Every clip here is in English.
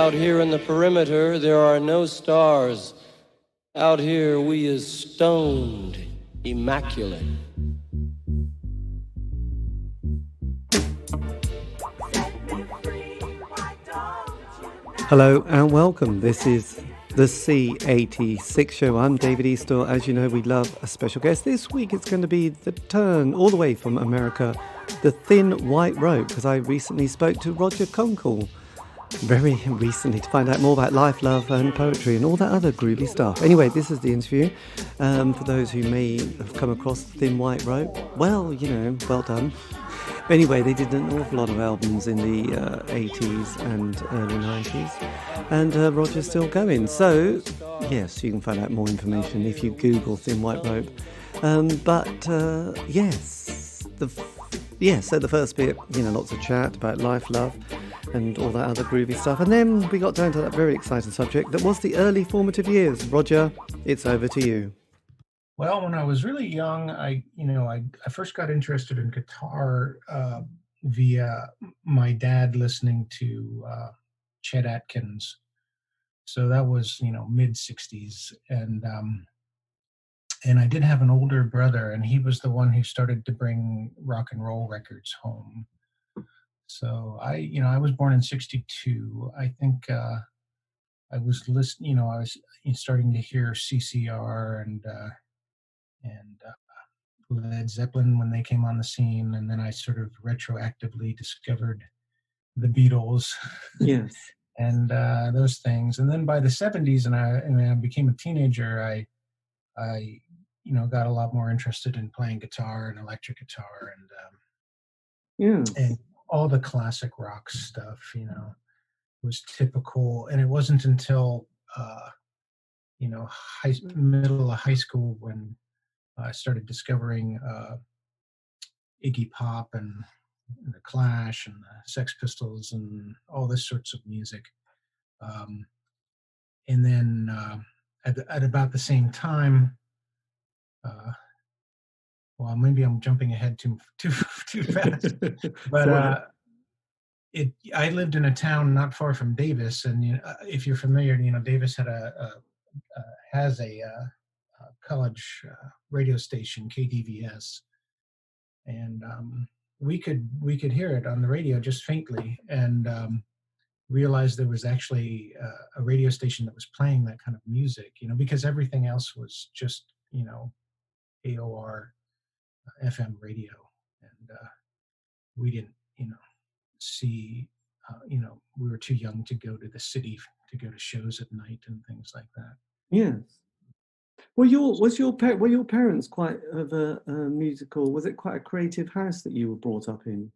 Out here in the perimeter, there are no stars. Out here, we is stoned, immaculate. Hello and welcome. This is the C86 show. I'm David Eastaugh. As you know, we love a special guest. This week it's going to be the turn all the way from America, the Thin White Rope, because I recently spoke to Roger Kunkel very recently to find out more about life, love and poetry and all that other groovy stuff. Anyway, this is the interview. For those who may have come across Thin White Rope, well, you know, well done. Anyway, they did an awful lot of albums in the 80s and early 90s, and Roger's still going. So, yes, you can find out more information if you Google Thin White Rope. So the first bit, you know, lots of chat about life, love, and all that other groovy stuff. And then we got down to that very exciting subject that was the early formative years. Roger, it's over to you. Well, when I was really young, I first got interested in guitar via my dad listening to Chet Atkins. So that was, mid 60s. And I did have an older brother, and he was the one who started to bring rock and roll records home. So I was born in 62. I think I was listening, I was starting to hear CCR and Led Zeppelin when they came on the scene, and then I sort of retroactively discovered the Beatles, yes, and those things. And then by the 70s, and I became a teenager, I got a lot more interested in playing guitar and electric guitar and all the classic rock stuff. Was typical, and it wasn't until middle of high school when I started discovering Iggy Pop and the Clash and the Sex Pistols and all this sorts of music. And then at about the same time, well, maybe I'm jumping ahead too fast, but I lived in a town not far from Davis, and if you're familiar, Davis has a college radio station, KDVS, and we could hear it on the radio just faintly, and realized there was actually a radio station that was playing that kind of music, because everything else was just AOR FM radio, and we didn't see we were too young to go to the city to go to shows at night and things like that. Yes. Were your parents quite of a musical? Was it quite a creative house that you were brought up in?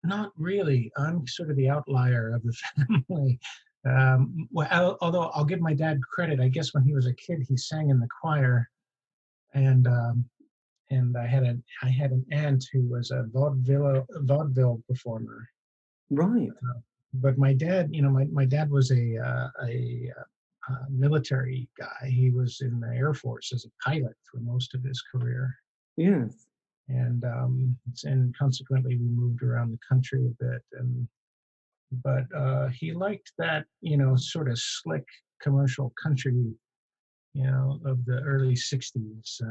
Not really. I'm sort of the outlier of the family. Although I'll give my dad credit. I guess when he was a kid, he sang in the choir, and I had an aunt who was a vaudeville performer. Right. But my dad, my dad was a military guy. He was in the Air Force as a pilot for most of his career. Yes. And consequently we moved around the country a bit, but he liked that sort of slick commercial country of the early 60s,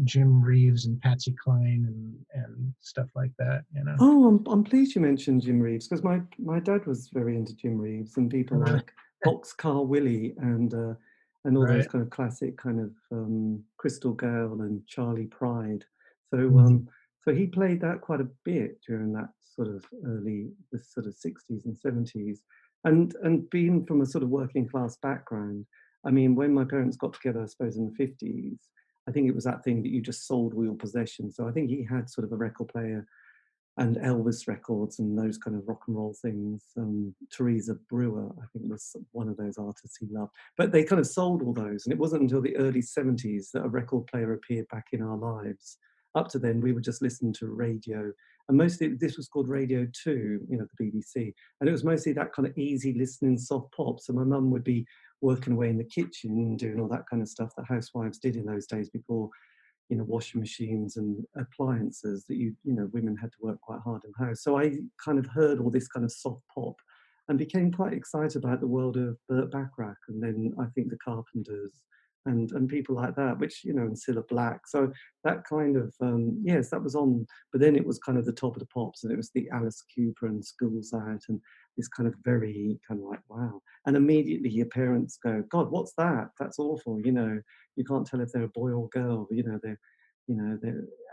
Jim Reeves and Patsy Cline and stuff like that. Oh, I'm pleased you mentioned Jim Reeves, because my dad was very into Jim Reeves and people like Boxcar Willie and all those kind of classic kind of Crystal Gale and Charlie Pride. So so he played that quite a bit during that sort of the sort of 60s and 70s, and being from a sort of working class background. I mean, when my parents got together, I suppose in the 50s, I think it was that thing that you just sold all your possessions. So I think he had sort of a record player and Elvis records and those kind of rock and roll things. Teresa Brewer, I think, was one of those artists he loved. But they kind of sold all those, and it wasn't until the early 70s that a record player appeared back in our lives. Up to then, we were just listening to radio, and mostly this was called Radio 2, the BBC, and it was mostly that kind of easy listening soft pop. So my mum would be working away in the kitchen, doing all that kind of stuff that housewives did in those days before, washing machines and appliances that women had to work quite hard in the house. So I kind of heard all this kind of soft pop and became quite excited about the world of Burt Bacharach, and then I think the Carpenters and people like that, which, you know, and Cilla Black. So that kind of, yes, that was on, but then it was kind of the top of the pops, and it was the Alice Cooper and Schools Out, and this kind of very kind of like, wow. And immediately your parents go, God, what's that? That's awful. You know, you can't tell if they're a boy or girl, you know, they're,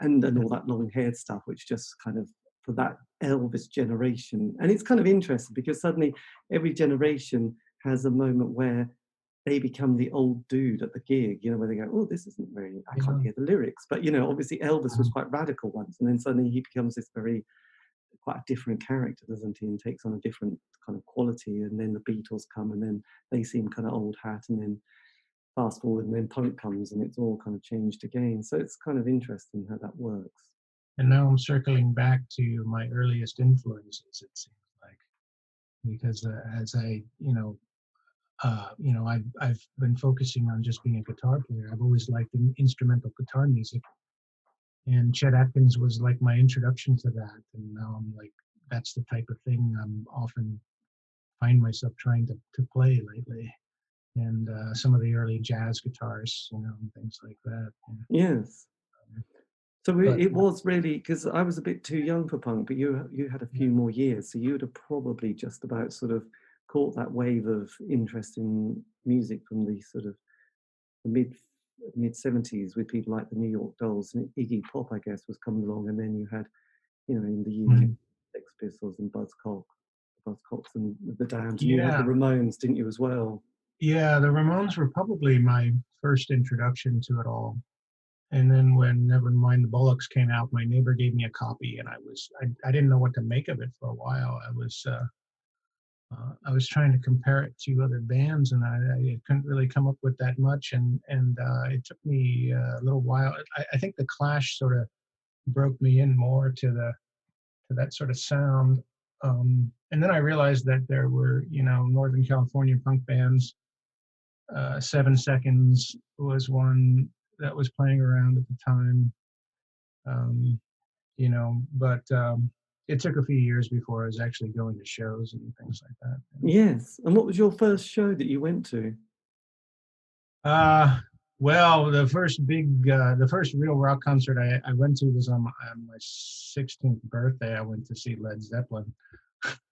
and all that long haired stuff, which just kind of, for that Elvis generation. And it's kind of interesting because suddenly every generation has a moment where they become the old dude at the gig, you know, where they go, oh, this isn't very, I can't hear the lyrics. But, you know, obviously Elvis was quite radical once, and then suddenly he becomes this very, quite a different character, doesn't he? And takes on a different kind of quality. And then the Beatles come, and then they seem kind of old hat, and then fast forward, and then punk comes, and it's all kind of changed again. So it's kind of interesting how that works. And now I'm circling back to my earliest influences, it seems like, because as I, I've been focusing on just being a guitar player. I've always liked instrumental guitar music, and Chet Atkins was like my introduction to that. And now I'm like, that's the type of thing I'm often find myself trying to play lately. And some of the early jazz guitars, you know, and things like that. Yes. So it was really, because I was a bit too young for punk, but you had a few more years, so you would have probably just about sort of caught that wave of interest in music from the sort of the mid 70s, with people like the New York Dolls, and Iggy Pop, I guess, was coming along, and then you had, you know, in the UK, Sex Pistols and Buzzcocks and the Damned, and you had the Ramones, didn't you, as well? Yeah, the Ramones were probably my first introduction to it all. And then when Never Mind the Bollocks came out, my neighbor gave me a copy, and I didn't know what to make of it for a while. I was trying to compare it to other bands, and I couldn't really come up with that much. And it took me a little while. I think the Clash sort of broke me in more to that sort of sound. And then I realized that there were, you know, Northern California punk bands. 7 Seconds was one that was playing around at the time, you know, but it took a few years before I was actually going to shows and things like that. Yes. And what was your first show that you went to? Well, the first real rock concert I went to was on my 16th birthday. I went to see Led Zeppelin.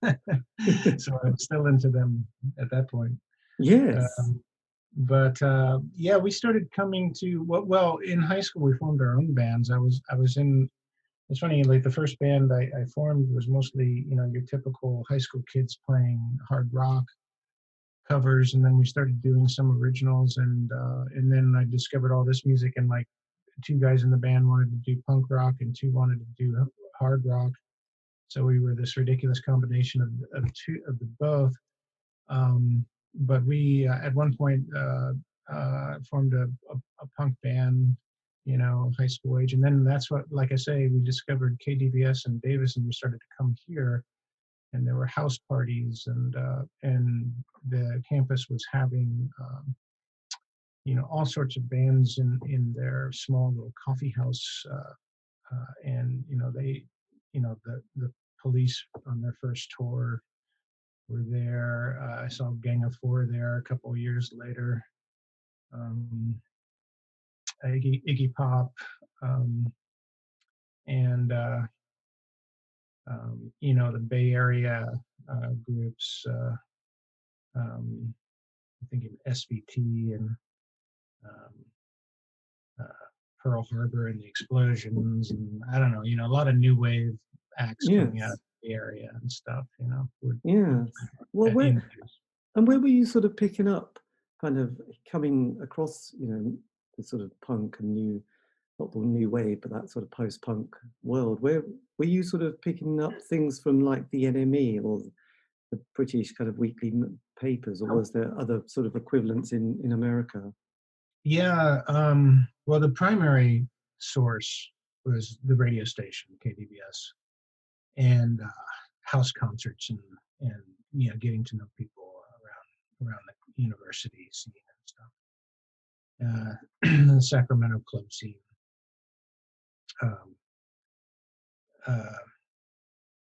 So I'm still into them at that point. Yes. But yeah, we started coming to, well, in high school we formed our own bands. I was in, it's funny, like the first band I formed was mostly, you know, your typical high school kids playing hard rock covers, and then we started doing some originals, and then I discovered all this music, and like 2 guys in the band wanted to do punk rock and 2 wanted to do hard rock. So we were this ridiculous combination of the both. But we at one point formed a punk band, you know, high school age, and then that's what, like I say, we discovered KDVS in Davis, and we started to come here, and there were house parties, and the campus was having you know, all sorts of bands in their small little coffee house, and you know, they, you know, the Police on their first tour were there. I saw Gang of Four there a couple of years later. Iggy Pop, and you know, the Bay Area groups. I'm thinking SVT and Pearl Harbor and the Explosions, and I don't know, you know, a lot of new wave acts coming out of the area and stuff, you know. Well, where were you sort of picking up, kind of coming across, you know, the sort of punk and not the new wave, but that sort of post-punk world? Where were you sort of picking up things from, like the NME or the British kind of weekly papers, or was there other sort of equivalents in America? Yeah, well, the primary source was the radio station, KDVS, and house concerts, and you know, getting to know people around the university scene and stuff. The Sacramento club scene.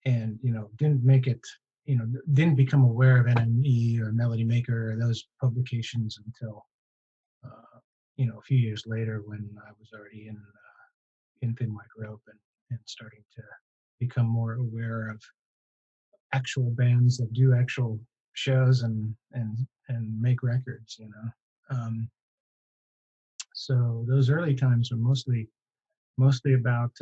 And you know, didn't make it didn't become aware of NME or Melody Maker or those publications until a few years later, when I was already in Thin White Rope and starting to become more aware of actual bands that do actual shows and make records. So those early times were mostly about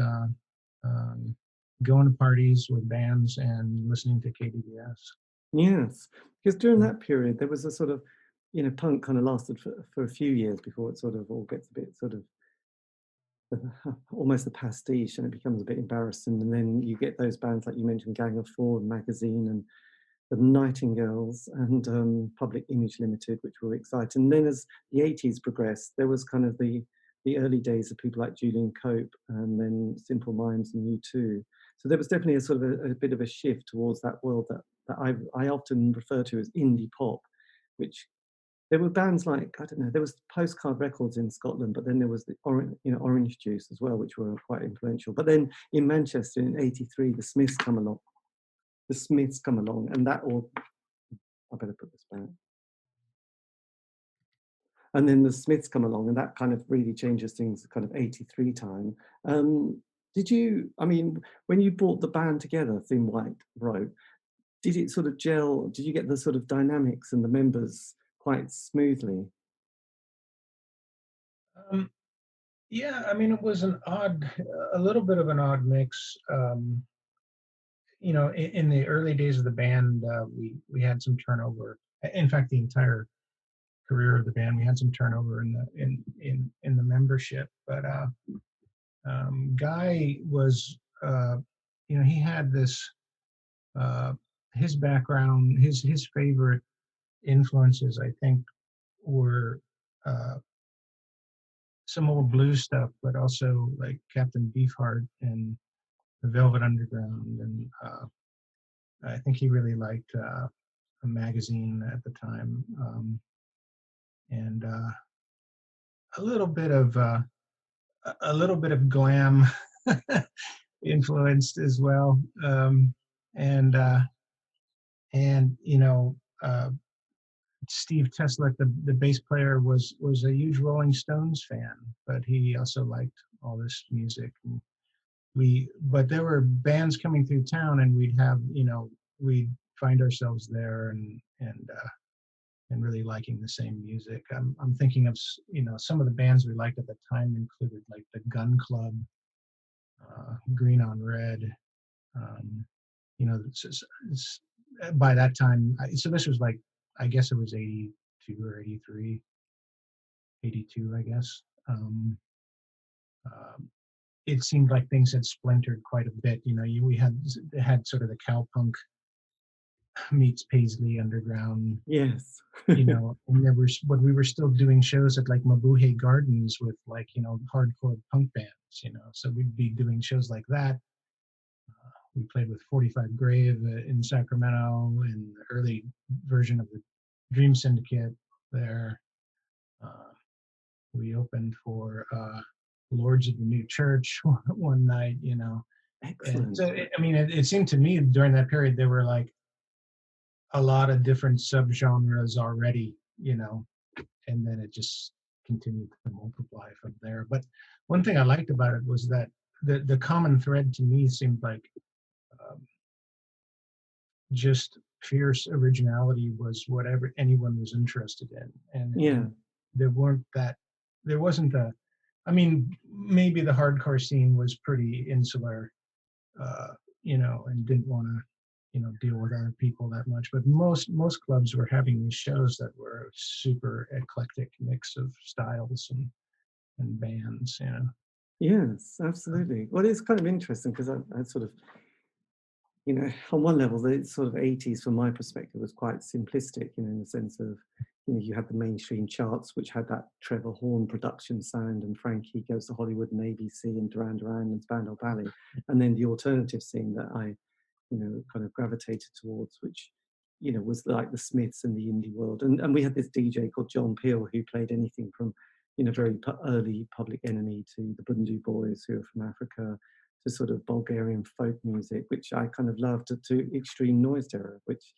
going to parties with bands and listening to KDBS. Yes, because during that period there was a sort of, punk kind of lasted for a few years before it sort of all gets a bit sort of almost a pastiche, and it becomes a bit embarrassing. And then you get those bands like you mentioned, Gang of Four and Magazine and the Nightingales and Public Image Limited, which were exciting. And then as the 80s progressed, there was kind of the early days of people like Julian Cope and then Simple Minds and U2. So there was definitely a sort of a bit of a shift towards that world that I often refer to as indie pop, which there were bands like, I don't know, there was Postcard Records in Scotland, but then there was the Orange Juice as well, which were quite influential. But then in Manchester in '83, the Smiths come along, and that all, I better put this back. And then the Smiths come along, and that kind of really changes things, kind of '83 time. Did you, when you brought the band together, Thin White Rope, did it sort of gel? Did you get the sort of dynamics and the members quite smoothly? Yeah, it was a little bit of an odd mix. In the early days of the band, we had some turnover. In fact, the entire career of the band, we had some turnover in the membership. But Guy was, he had this, his background, his favorite influences, I think, were some old blues stuff, but also like Captain Beefheart and the Velvet Underground, and I think he really liked a magazine at the time, and a little bit of glam influenced as well, and Steve Teslick, the bass player, was a huge Rolling Stones fan, but he also liked all this music. And but there were bands coming through town, and we'd find ourselves there and really liking the same music. I'm thinking of some of the bands we liked at the time included like the Gun Club, Green on Red. By that time, so this was like, I guess it was 82 or 83, 82, I guess. It seemed like things had splintered quite a bit. We had sort of the cowpunk meets Paisley Underground. Yes. And but we were still doing shows at like Mabuhay Gardens with like, hardcore punk bands, so we'd be doing shows like that. We played with 45 Grave in Sacramento, in the early version of the Dream Syndicate there. We opened for Lords of the New Church one night, Excellent. And so, it seemed to me during that period there were like a lot of different subgenres already, and then it just continued to multiply from there. But one thing I liked about it was that the common thread to me seemed like just fierce originality was whatever anyone was interested in, and there wasn't maybe the hardcore scene was pretty insular, and didn't want to deal with other people that much, but most clubs were having these shows that were a super eclectic mix of styles and bands. Yes, absolutely. Well, it's kind of interesting because I sort of, on one level, the sort of 80s, from my perspective, was quite simplistic, in the sense of, you had the mainstream charts, which had that Trevor Horn production sound, and Frankie Goes to Hollywood and ABC and Duran Duran and Spandau Ballet, and then the alternative scene that I, kind of gravitated towards, which, was like the Smiths and the indie world. And we had this DJ called John Peel who played anything from, very early Public Enemy to the Bundu Boys, who are from Africa, to sort of Bulgarian folk music, which I kind of loved, to extreme noise terror, which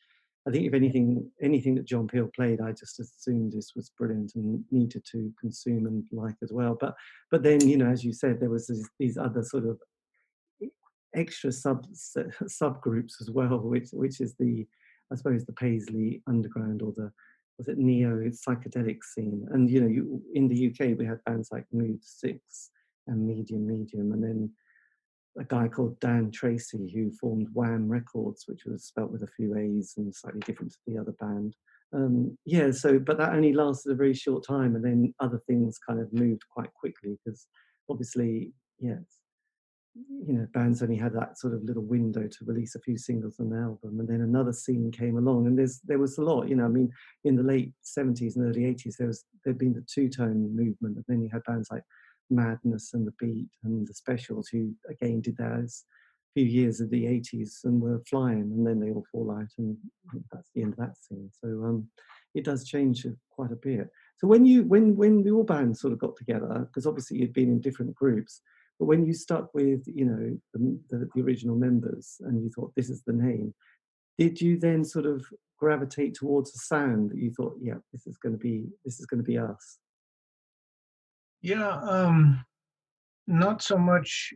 I think if anything that John Peel played, I just assumed this was brilliant and needed to consume and like as well. But then, you know, as you said, there was these other sort of extra subgroups as well, which is I suppose the Paisley Underground, or the, was it, neo psychedelic scene. And you know, in the UK we had bands like Mood 6 and Medium, and then a guy called Dan Tracy who formed Wham Records, which was spelt with a few A's and slightly different to the other band. But that only lasted a very short time, and then other things kind of moved quite quickly, because obviously, you know, bands only had that sort of little window to release a few singles on an album, and then another scene came along, and there was a lot, you know. I mean, in the late 70s and early 80s, there'd been the two-tone movement, and then you had bands like Madness and The Beat and The Specials, who again did those few years of the 80s and were flying, and then they all fall out, and that's the end of that scene. So it does change quite a bit. So when your band sort of got together, because obviously you'd been in different groups, but when you stuck with, you know, the original members and you thought this is the name, did you then sort of gravitate towards a sound that you thought, yeah, this is going to be us? Yeah, not so much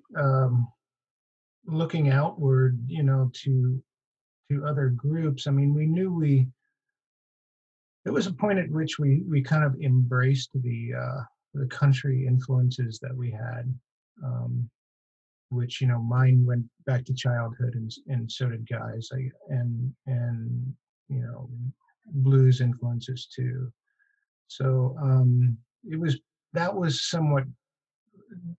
looking outward, you know, to other groups. I mean, we knew there was a point at which we kind of embraced the country influences that we had, which, you know, mine went back to childhood, and so did Guy's, and you know, blues influences too. So that was somewhat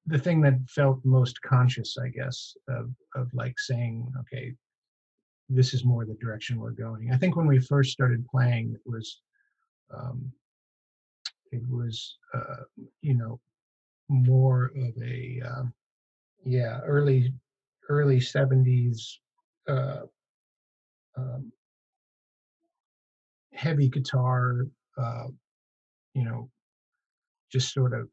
the thing that felt most conscious, I guess, of like saying, okay, this is more the direction we're going. I think when we first started playing, it was you know, more of a early 70s heavy guitar, you know, just sort of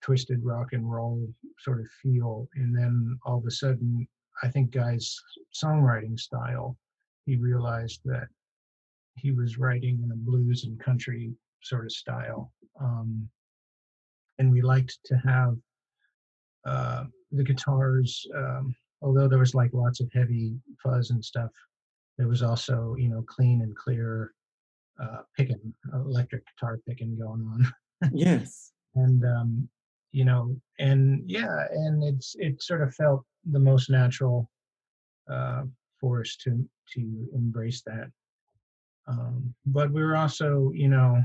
twisted rock and roll sort of feel. And then all of a sudden, I think Guy's songwriting style, he realized that he was writing in a blues and country sort of style. And we liked to have the guitars, although there was like lots of heavy fuzz and stuff, there was also, you know, clean and clear electric guitar picking going on. Yes. And you know, and it sort of felt the most natural for us to embrace that. But we were also, you know,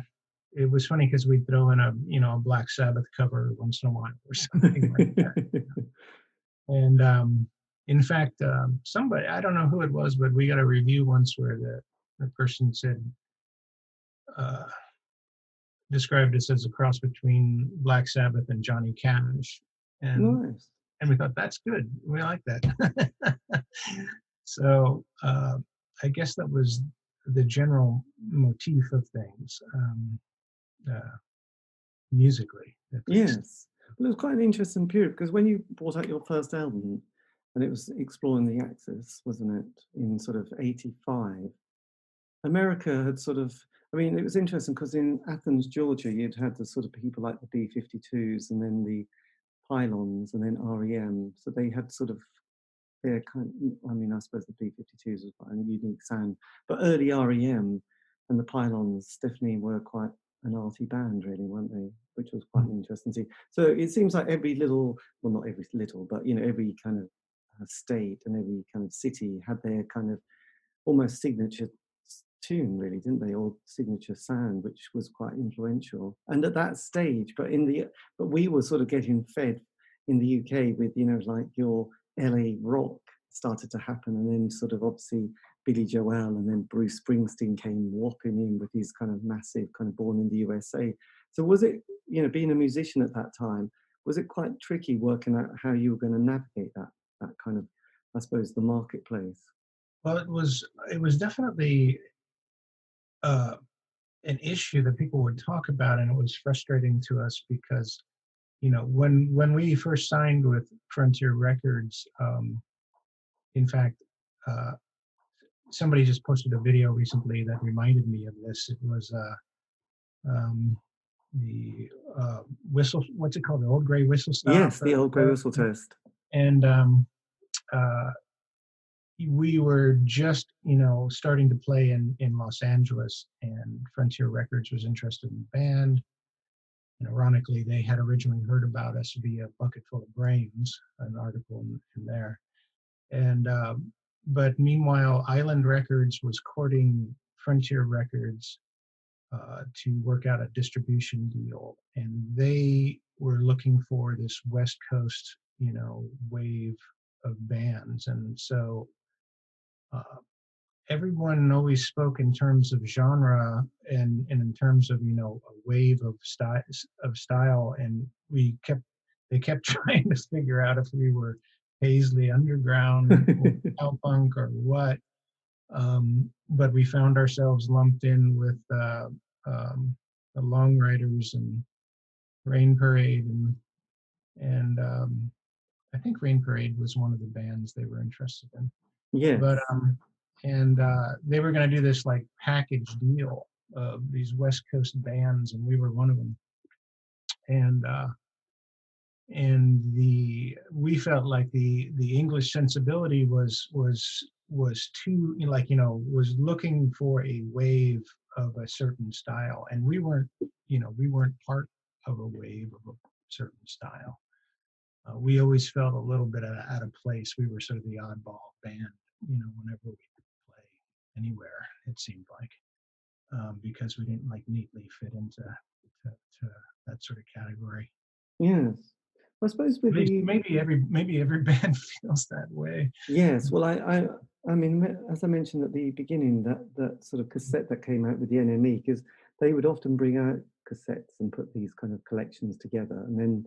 it was funny because we'd throw in a Black Sabbath cover once in a while or something like that. And in fact, somebody, I don't know who it was, but we got a review once where the person said, described us as a cross between Black Sabbath and Johnny Cash. And nice. And we thought, that's good. We like that. So I guess that was the general motif of things musically. Yes. Well, it was quite an interesting period, because when you brought out your first album, and it was Exploring the Axis, wasn't it, in sort of 85, America had sort of, I mean, it was interesting because in Athens, Georgia, you'd had the sort of people like the B-52s and then the Pylons and then REM. So they had sort of their kind of, I mean, I suppose the B-52s was quite a unique sound, but early REM and the Pylons definitely were quite an arty band, really, weren't they? Which was quite interesting to see. So it seems like every little, well, not every little, but, you know, every kind of state and every kind of city had their kind of almost signature tune, really, didn't they, or signature sound, which was quite influential. And at that stage, but we were sort of getting fed in the UK with, you know, like your LA rock started to happen, and then sort of obviously Billy Joel, and then Bruce Springsteen came whopping in with his kind of massive kind of Born in the USA. So was it, you know, being a musician at that time, was it quite tricky working out how you were going to navigate that kind of, I suppose, the marketplace? Well, it was definitely an issue that people would talk about, and it was frustrating to us because, when we first signed with Frontier Records, in fact, somebody just posted a video recently that reminded me of this. It was the whistle, what's it called? The old gray whistle stop? Yes, the old gray whistle test. And we were just, starting to play in Los Angeles, and Frontier Records was interested in the band. And ironically, they had originally heard about us via Bucket Full of Brains, an article in there. And but meanwhile, Island Records was courting Frontier Records to work out a distribution deal, and they were looking for this West Coast, wave of bands. And so everyone always spoke in terms of genre and in terms of, a wave of style, and they kept trying to figure out if we were Paisley Underground or Cowpunk or what. But we found ourselves lumped in with the Long Riders and Rain Parade, and I think Rain Parade was one of the bands they were interested in. Yeah. But and they were going to do this like package deal of these West Coast bands, and we were one of them. And we felt like the English sensibility was too, was looking for a wave of a certain style, and we weren't part of a wave of a certain style. We always felt a little bit out of place. We were sort of the oddball band, whenever we could play anywhere, it seemed like, because we didn't neatly fit into to that sort of category. Yes. I suppose maybe every band feels that way. Yes. Well, I mean, as I mentioned at the beginning, that sort of cassette that came out with the NME, because they would often bring out cassettes and put these kind of collections together, and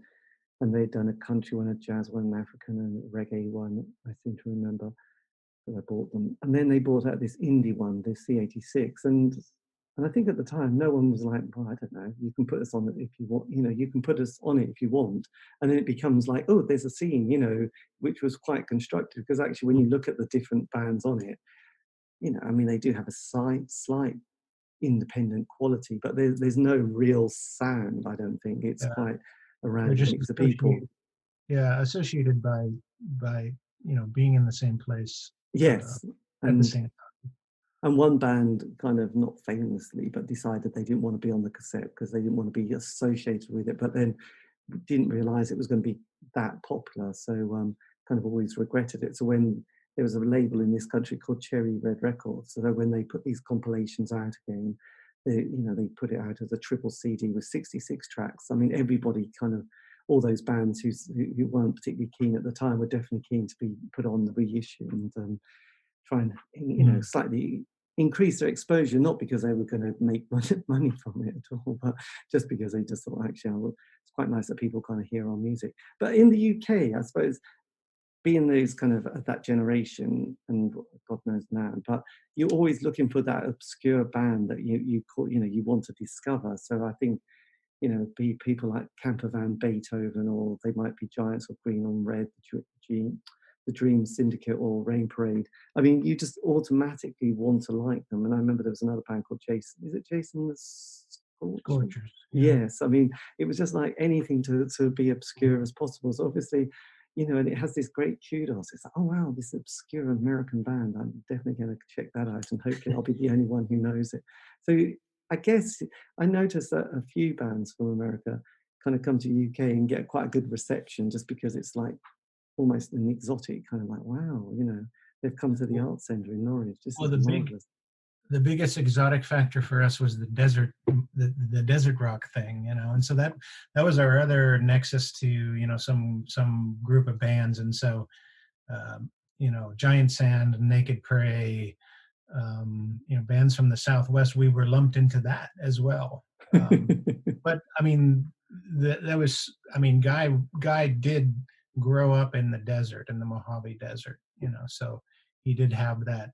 they'd done a country one, a jazz one, an African, and a reggae one, I seem to remember. So I bought them. And then they brought out this indie one, this C86. And I think at the time, no one was like, well, I don't know, you can put us on it if you want, you can put us on it if you want. And then it becomes like, oh, there's a scene, which was quite constructive, because actually when you look at the different bands on it, I mean, they do have a slight independent quality, but there's no real sound, I don't think. It's quite a random mix of people. Yeah, associated by being in the same place. Yes. At the same time. And one band kind of, not famously, but decided they didn't want to be on the cassette because they didn't want to be associated with it, but then didn't realize it was going to be that popular. So kind of always regretted it. So when there was a label in this country called Cherry Red Records, so when they put these compilations out again, they put it out as a triple CD with 66 tracks. I mean, everybody kind of, all those bands who weren't particularly keen at the time were definitely keen to be put on the reissue and try and slightly increase their exposure, not because they were going to make money from it at all, but just because they just thought, actually, it's quite nice that people kind of hear our music. But in the UK, I suppose, being those kind of that generation, and God knows now, but you're always looking for that obscure band that you want to discover. So I think, be people like Campervan Beethoven, or they might be Giants of Green on Red, the Dream Syndicate, or Rain Parade. I mean, you just automatically want to like them. And I remember there was another band called Jason. Is it Jason the Scorchers? Yes. I mean, it was just like anything to be obscure as possible. So obviously, and it has this great kudos. It's like, oh wow, this obscure American band. I'm definitely going to check that out, and hopefully I'll be the only one who knows it. So I guess I noticed that a few bands from America kind of come to the UK and get quite a good reception, just because it's like almost an exotic kind of like, wow, they've come to the Art Centre in Norwich. The biggest exotic factor for us was the desert rock thing, and so that was our other nexus to some group of bands. And so Giant Sand and Naked Prey, bands from the Southwest, we were lumped into that as well. But I mean, Guy did grow up in the desert, in the Mojave Desert, so he did have that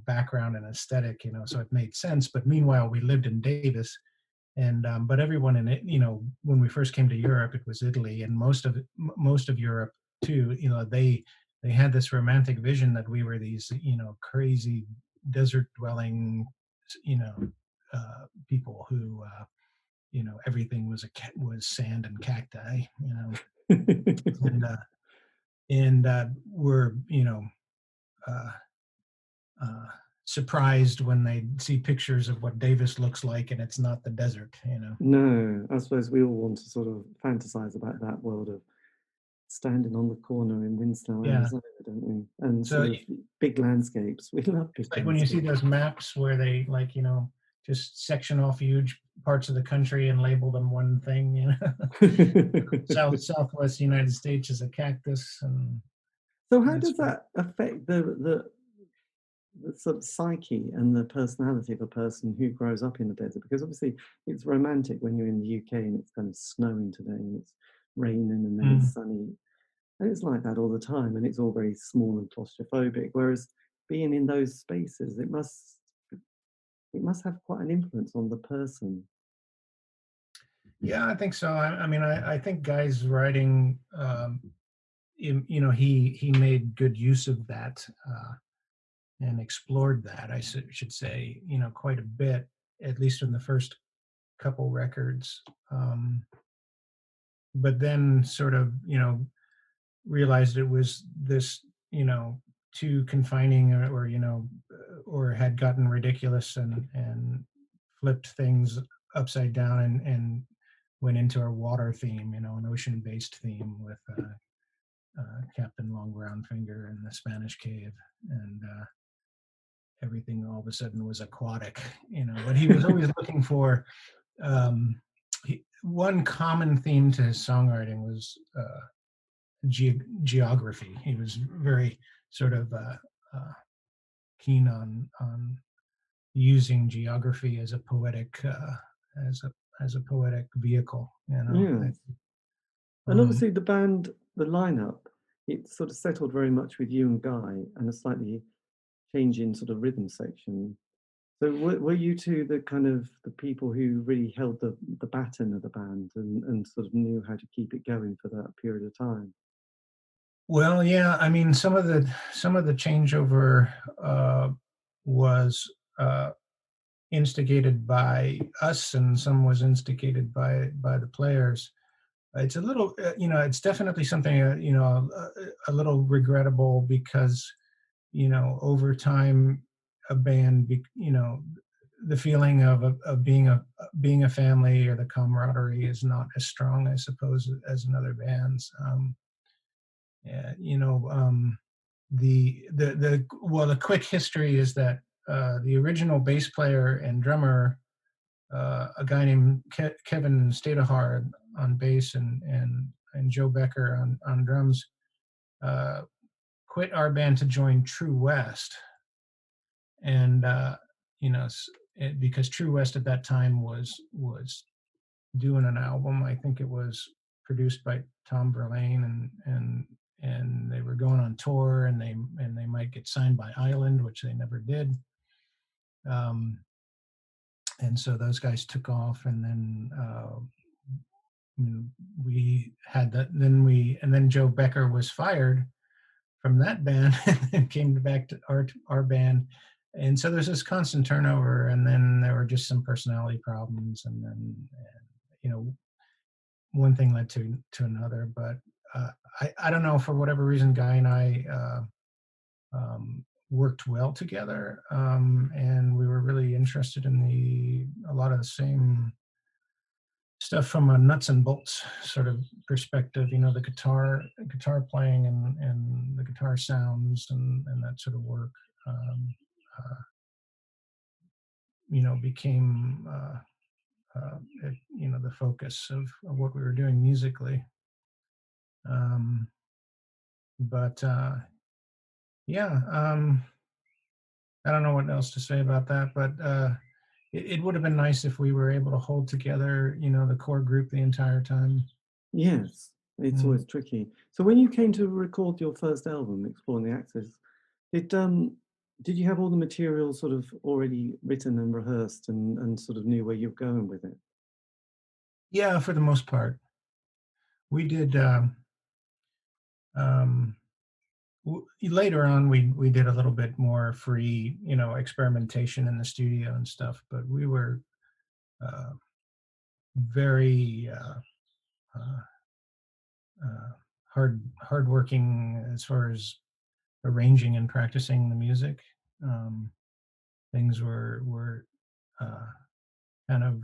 background and aesthetic, so it made sense. But meanwhile, we lived in Davis, but everyone in it, when we first came to Europe, it was Italy, and most of Europe too. They had this romantic vision that we were these, crazy desert dwelling, people who, everything was sand and cacti, and were, uh, uh, surprised when they see pictures of what Davis looks like, and it's not the desert. No, I suppose we all want to sort of fantasize about that world of standing on the corner in Winslow, Yeah. Arizona, don't we? And So sort of big landscapes. We love big it's like when you see those maps where they just section off huge parts of the country and label them one thing. Southwest United States is a cactus, and so how does that affect the sort of psyche and the personality of a person who grows up in the desert? Because obviously it's romantic when you're in the UK and it's kind of snowing today and it's raining and then it's sunny. And it's like that all the time, and it's all very small and claustrophobic. Whereas being in those spaces, it must have quite an influence on the person. Yeah, I think so. I think Guy's writing, he made good use of that, and explored that, I should say, quite a bit, at least in the first couple records. But then sort of, realized it was this, too confining, or had gotten ridiculous, and flipped things upside down, and went into our water theme, an ocean-based theme with Captain Long Brown Finger and the Spanish Cave, and everything all of a sudden was aquatic, But he was always looking for one common theme to his songwriting was geography. He was very sort of keen on using geography as a poetic as a poetic vehicle. Yeah. And obviously the band, the lineup, it sort of settled very much with you and Guy, and a slightly changing sort of rhythm section. So were you two the kind of the people who really held the baton of the band and sort of knew how to keep it going for that period of time? Well, yeah, some of the changeover was instigated by us, and some was instigated by the players. It's a little, it's definitely something, a little regrettable, because, over time, a band, the feeling of being a family, or the camaraderie, is not as strong, I suppose, as in other bands. Yeah, the quick history is that the original bass player and drummer, a guy named Kevin Stadahar on bass, and Joe Becker on drums, quit our band to join True West, and because True West at that time was doing an album. I think it was produced by Tom Verlaine, and they were going on tour, and they might get signed by Island, which they never did. And so those guys took off, and then we had that. Then Joe Becker was fired from that band and came back to our band. And so there's this constant turnover, and then there were just some personality problems, and then one thing led to another. But I don't know, for whatever reason, Guy and I worked well together, and we were really interested in a lot of the same stuff from a nuts and bolts sort of perspective. The guitar playing, and the guitar sounds, and that sort of work. Became the focus of what we were doing musically. But yeah, I don't know what else to say about that, but it would have been nice if we were able to hold together, the core group, the entire time. Yes, it's always tricky. So when you came to record your first album, Exploring the Axis, did you have all the material sort of already written and rehearsed, and sort of knew where you're going with it? Yeah, for the most part. We did, um, later on, we did a little bit more free, experimentation in the studio and stuff, but we were uh, very uh, uh, hardworking as far as arranging and practicing the music. Um, Things were uh, kind of.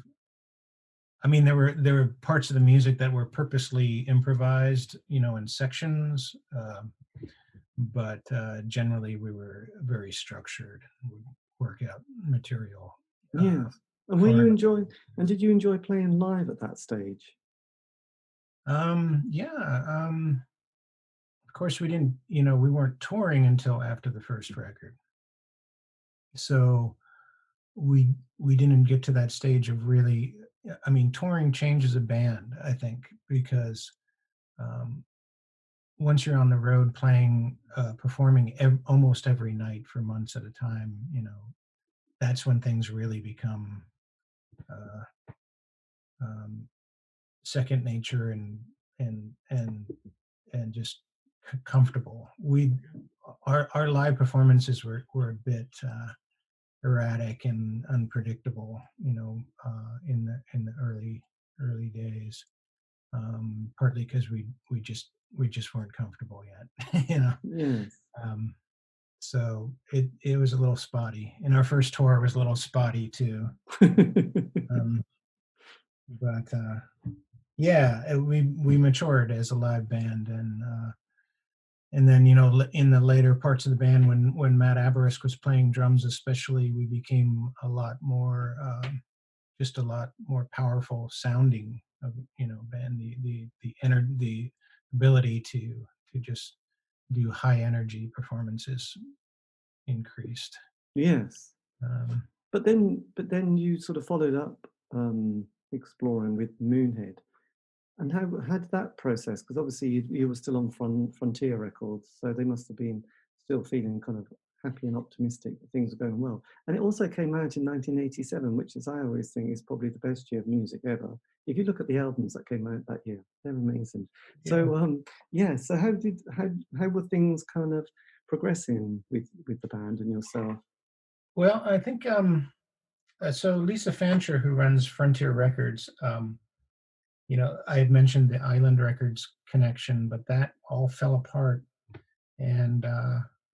I mean, there were parts of the music that were purposely improvised, in sections, but generally we were very structured. Would work out material Yes. And were you far. enjoying? And did you enjoy playing live at that stage? Yeah. Of course, we didn't. We weren't touring until after the first record, so we didn't get to that stage of really. I mean, touring changes a band, I think, because um, once you're on the road playing, performing almost every night for months at a time, that's when things really become uh, um, second nature and and and just comfortable. Our live performances were a bit erratic and unpredictable, in the early days. Partly because we just weren't comfortable yet, Yes. Um, so it was a little spotty, and our first tour was a little spotty too. Um, but yeah, we matured as a live band, and then in the later parts of the band, when Matt Abarisk was playing drums, especially, we became a lot more just a lot more powerful sounding of band. The ability to just do high energy performances increased. Yes. Um, But then you sort of followed up exploring with Moonhead. And how did that process? Because obviously you were still on Frontier Records, so they must have been still feeling kind of happy and optimistic that things were going well. And it also came out in 1987, which, as I always think, is probably the best year of music ever. If you look at the albums that came out that year, they're amazing. yeah. So yeah. So how were things kind of progressing with the band and yourself? Well, I think so. Lisa Fancher, who runs Frontier Records, I had mentioned the Island Records connection, but that all fell apart. And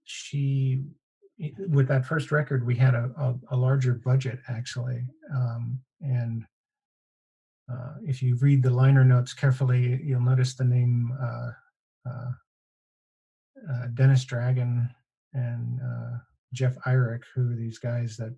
she, with that first record, we had a larger budget actually, and if you read the liner notes carefully, you'll notice the name uh, Dennis Dragon and Jeff Eyrich, who are these guys that.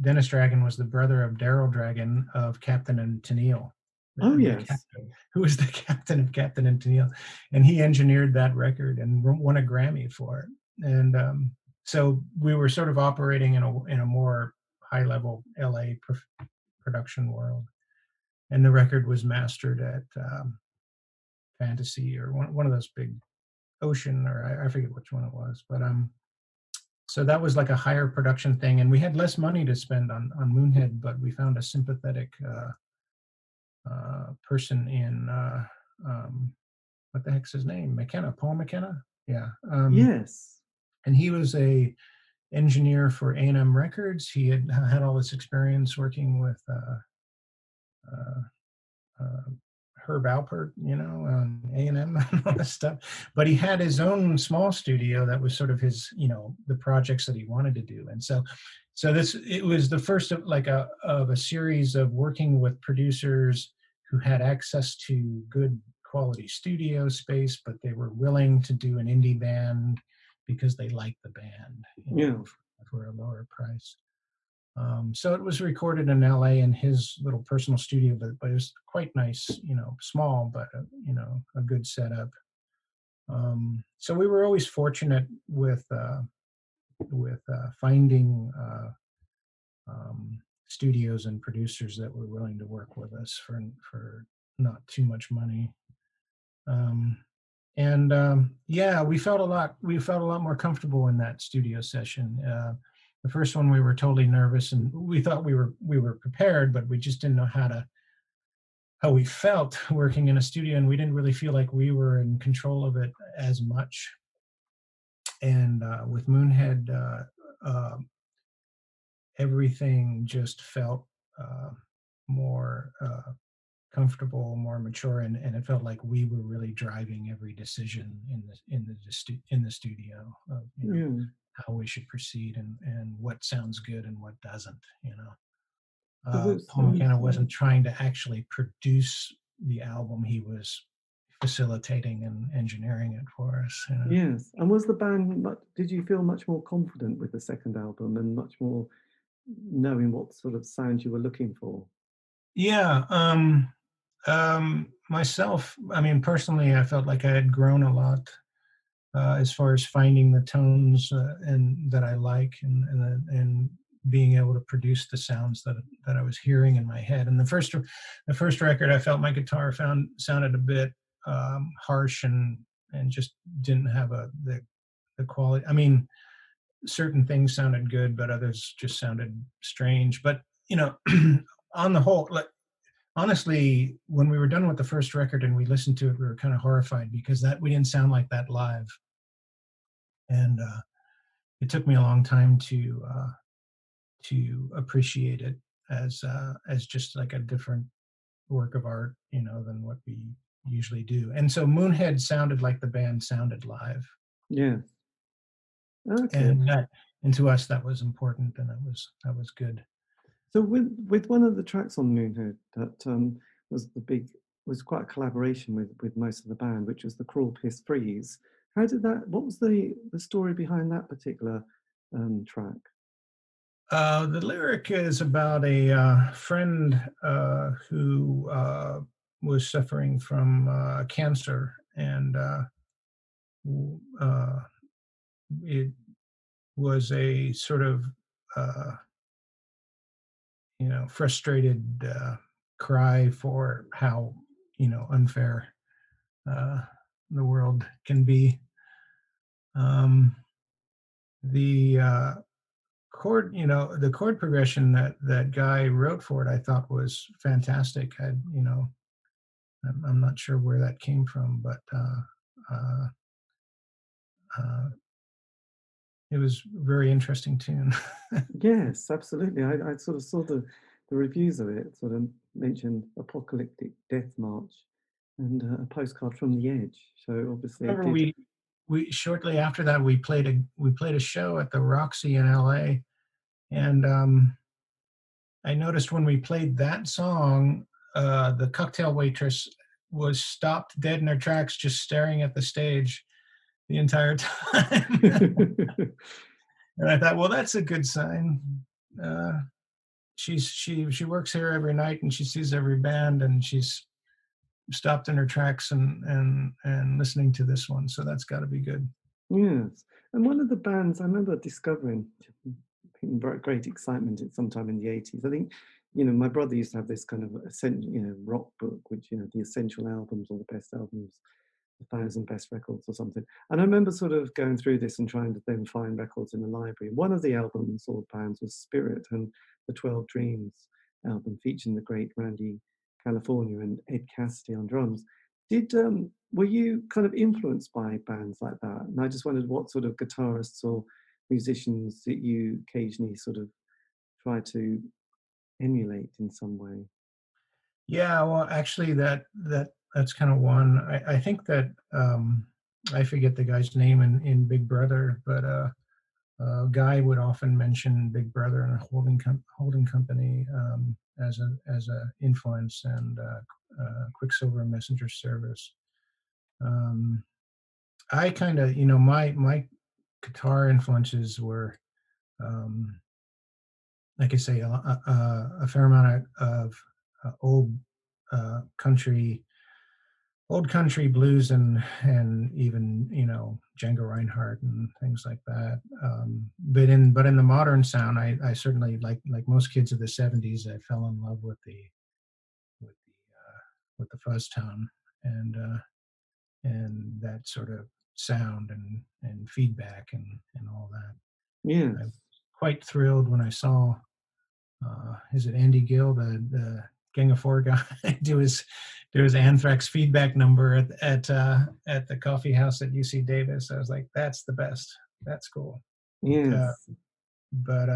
Dennis Dragon was the brother of Daryl Dragon of Captain and Tennille, Oh the yes. captain, who was the captain of Captain and Tennille, and he engineered that record and won a Grammy for it. And so we were sort of operating in a more high level LA production world, and the record was mastered at Fantasy or one of those big Ocean, or I forget which one it was, but so that was like a higher production thing, and we had less money to spend on Moonhead, but we found a sympathetic person in what the heck's his name? Paul McKenna. Yeah. Yes. And he was a engineer for A&M Records. He had all this experience working with Herb Alpert, on A&M and all this stuff. But he had his own small studio that was sort of his, the projects that he wanted to do. And so it was the first of a series of working with producers who had access to good quality studio space, but they were willing to do an indie band because they liked the band, Yeah. for a lower price. So it was recorded in LA in his little personal studio, but it was quite nice, small, but a good setup. So we were always fortunate with finding studios and producers that were willing to work with us for not too much money. And yeah, we felt a lot more comfortable in that studio session. the first one we were totally nervous, and we thought we were prepared, but we just didn't know how we felt working in a studio, and we didn't really feel like we were in control of it as much. And with Moonhead, everything just felt more comfortable, more mature, and it felt like we were really driving every decision in the studio of, you know, how we should proceed and what sounds good and what doesn't. You know, Paul McKenna wasn't trying to actually produce the album; he was facilitating and engineering it for us. You know? Yes, and was the band? Did you feel much more confident with the second album and much more knowing what sort of sound you were looking for? Yeah. Myself, I mean, personally, I felt like I had grown a lot as far as finding the tones and that I like, and being able to produce the sounds that I was hearing in my head. And the first record, I felt my guitar sounded a bit harsh and just didn't have the quality. I mean, certain things sounded good, but others just sounded strange. But you know, on the whole, like, honestly, when we were done with the first record and we listened to it, we were kind of horrified because we didn't sound like that live. And it took me a long time to appreciate it as just like a different work of art, you know, than what we usually do. And so Moonhead sounded like the band sounded live. Yeah. Okay. And to us that was important, and that was good. So with one of the tracks on Moonhead that was quite a collaboration with most of the band, which was the Crawl Piss Freeze. How did that? What was the story behind that particular track? The lyric is about a friend who was suffering from cancer, and it was a sort of you know, frustrated cry for how, you know, unfair the world can be. The chord, you know, the chord progression that Guy wrote for it, I thought was fantastic. You know, I'm not sure where that came from, but it was a very interesting tune. Yes, absolutely. I sort of saw the reviews of it. Sort of mentioned apocalyptic death march and a postcard from the edge. So obviously, Remember, we shortly after that we played a show at the Roxy in LA, and I noticed when we played that song, the cocktail waitress was stopped dead in her tracks, just staring at the stage the entire time. And I thought, well, that's a good sign. She works here every night, and she sees every band, and she's stopped in her tracks and listening to this one. So that's got to be good. Yes, and one of the bands I remember discovering in great excitement at sometime in the 80s. I think, you know, my brother used to have this kind of rock book, which, you know, the essential albums or the best albums, 1,000 best records or something. And I remember sort of going through this and trying to then find records in the library. One of the albums or bands was Spirit, and the 12 Dreams album featuring the great Randy California and Ed Cassidy on drums. Were you kind of influenced by bands like that? And I just wondered what sort of guitarists or musicians that you occasionally sort of try to emulate in some way. Yeah, well, actually, that's kind of one. I think that I forget the guy's name in Big Brother, but Guy would often mention Big Brother and Holding Company as a influence, and Quicksilver Messenger Service. I kind of, you know, my guitar influences were, like I say, a fair amount of old country blues, and even, you know, Django Reinhardt and things like that. But in the modern sound, I certainly, like most kids of the '70s, I fell in love with the fuzz tone and that sort of sound and feedback and all that. Yeah, I was quite thrilled when I saw, is it Andy Gill, the Gang of Four guy, do his Anthrax feedback number at the coffee house at UC Davis. I was like, that's the best. That's cool. Yes. But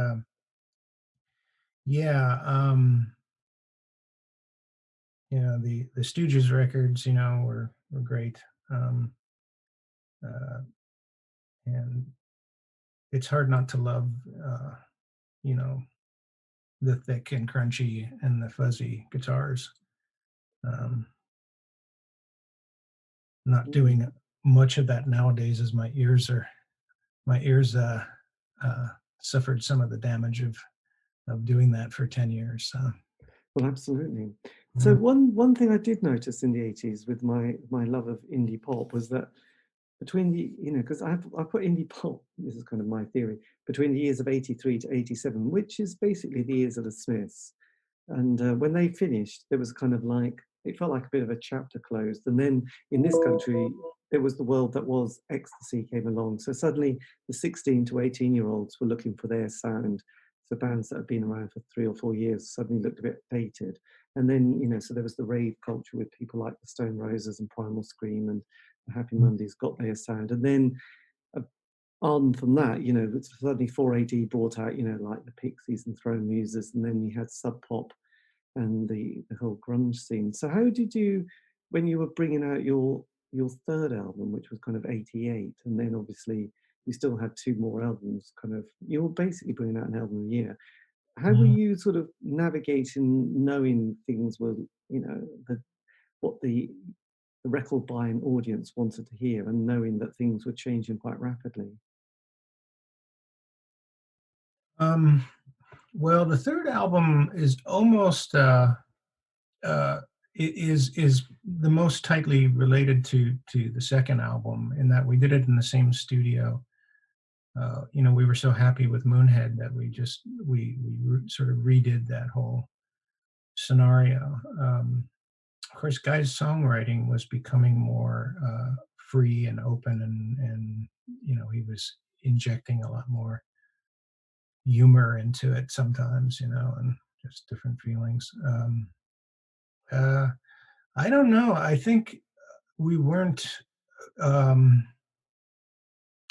yeah, you know, the Stooges records, you know, were great. And it's hard not to love, you know, the thick and crunchy and the fuzzy guitars. Not doing much of that nowadays, as my ears suffered some of the damage of doing that for 10 years. Well, absolutely. So one thing I did notice in the 80s with my love of indie pop was that between the, you know, because I put indie pop, this is kind of my theory, between the years of 83 to 87, which is basically the years of the Smiths. And when they finished, there was kind of like, it felt like a bit of a chapter closed. And then in this country, there was the world that was ecstasy came along. So suddenly the 16 to 18-year-olds were looking for their sound. So bands that had been around for 3 or 4 years suddenly looked a bit dated. And then, you know, so there was the rave culture with people like the Stone Roses and Primal Scream and the Happy Mondays got their sound. And then on from that, you know, suddenly 4AD brought out, you know, like the Pixies and Throne Muses, and then you had Sub Pop and the whole grunge scene. So how did you, when you were bringing out your third album, which was kind of 88, and then obviously you still had 2 more albums, kind of, you were basically bringing out an album a year. How were you sort of navigating, knowing things were, you know, what the record buying audience wanted to hear, and knowing that things were changing quite rapidly? Well, the third album is almost is the most tightly related to the second album, in that we did it in the same studio. You know, we were so happy with Moonhead that we sort of redid that whole scenario. Of course, Guy's songwriting was becoming more free and open, and you know, he was injecting a lot more humor into it sometimes, you know, and just different feelings. I don't know. I think we weren't.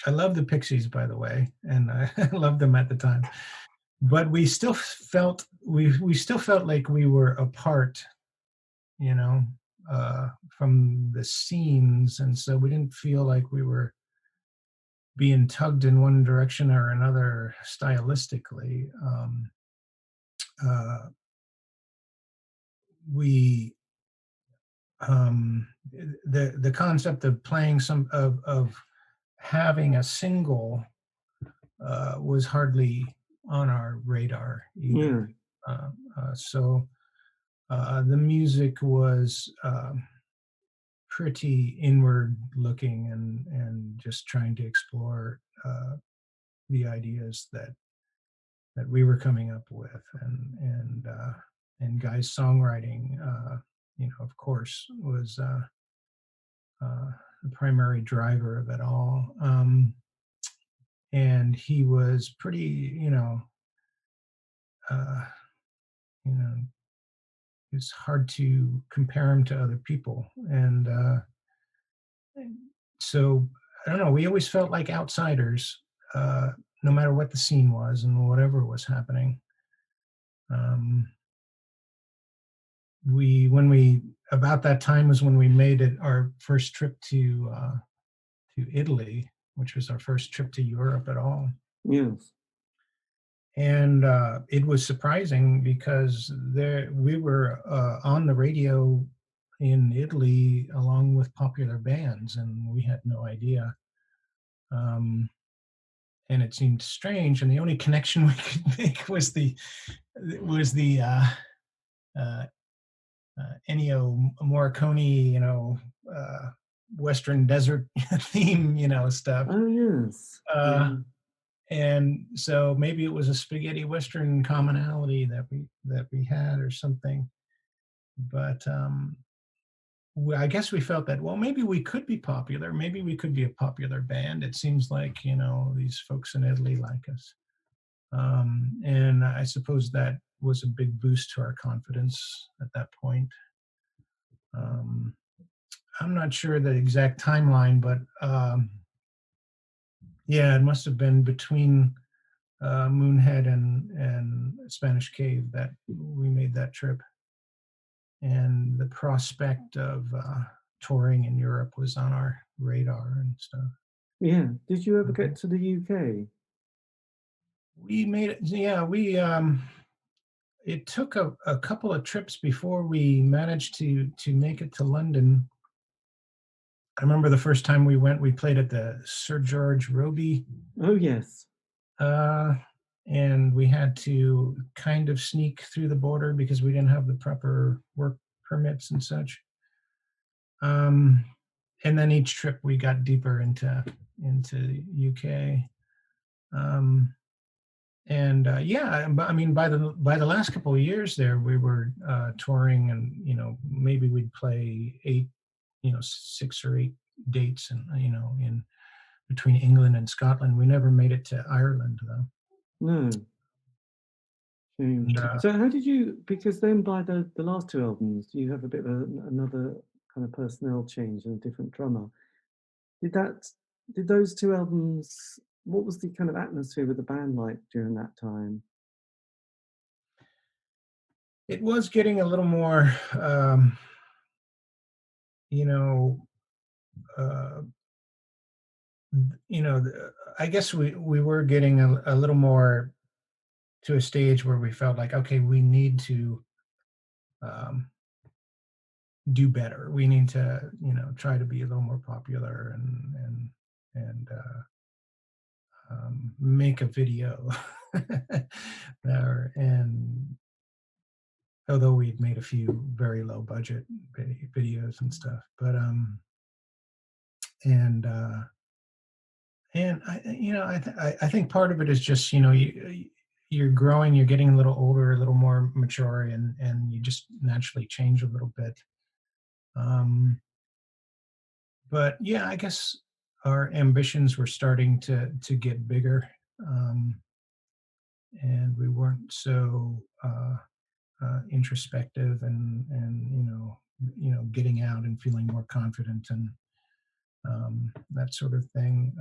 I love the Pixies, by the way, and I loved them at the time. But we still felt we still felt like we were apart, you know, from the scenes, and so we didn't feel like we were being tugged in one direction or another stylistically. We the concept of playing of having a single was hardly on our radar either. So the music was pretty inward looking, and just trying to explore the ideas that we were coming up with, and Guy's songwriting, you know, of course, was the primary driver of it all. And he was pretty, you know, it's hard to compare him to other people. And so, I don't know, we always felt like outsiders, no matter what the scene was and whatever was happening. About that time was when we made it our first trip to Italy, which was our first trip to Europe at all. Yes. And it was surprising because we were on the radio in Italy along with popular bands, and we had no idea. And it seemed strange, and the only connection we could make was the Ennio Morricone, you know, Western desert theme, you know, stuff. Oh yes. And so maybe it was a spaghetti Western commonality that we had or something. But I guess we felt that, well, maybe we could be popular. Maybe we could be a popular band. It seems like, you know, these folks in Italy like us. And I suppose that was a big boost to our confidence at that point. I'm not sure the exact timeline, but yeah, it must have been between Moonhead and Spanish Cave that we made that trip. And the prospect of touring in Europe was on our radar and stuff. Yeah. Did you ever get to the UK? We made it. Yeah, it took a couple of trips before we managed to make it to London. I remember the first time we went, we played at the Sir George Robey. Oh yes. And we had to kind of sneak through the border because we didn't have the proper work permits and such. And then each trip we got deeper into UK. Yeah, I mean, by the last couple of years there, we were touring, and maybe we'd play 6 or 8 dates, and in between England and Scotland. We never made it to Ireland though. No. And, so how did you? Because then by the last 2 albums, you have a bit of another kind of personnel change and a different drummer. Did those 2 albums? What was the kind of atmosphere with the band like during that time? It was getting a little more, I guess we were getting a little more to a stage where we felt like, okay, we need to do better. We need to, try to be a little more popular and make a video. And although we'd made a few very low budget videos and stuff, but I think part of it is just you're growing, you're getting a little older, a little more mature, and you just naturally change a little bit. But yeah, I guess our ambitions were starting to get bigger, and we weren't so introspective and getting out and feeling more confident and that sort of thing.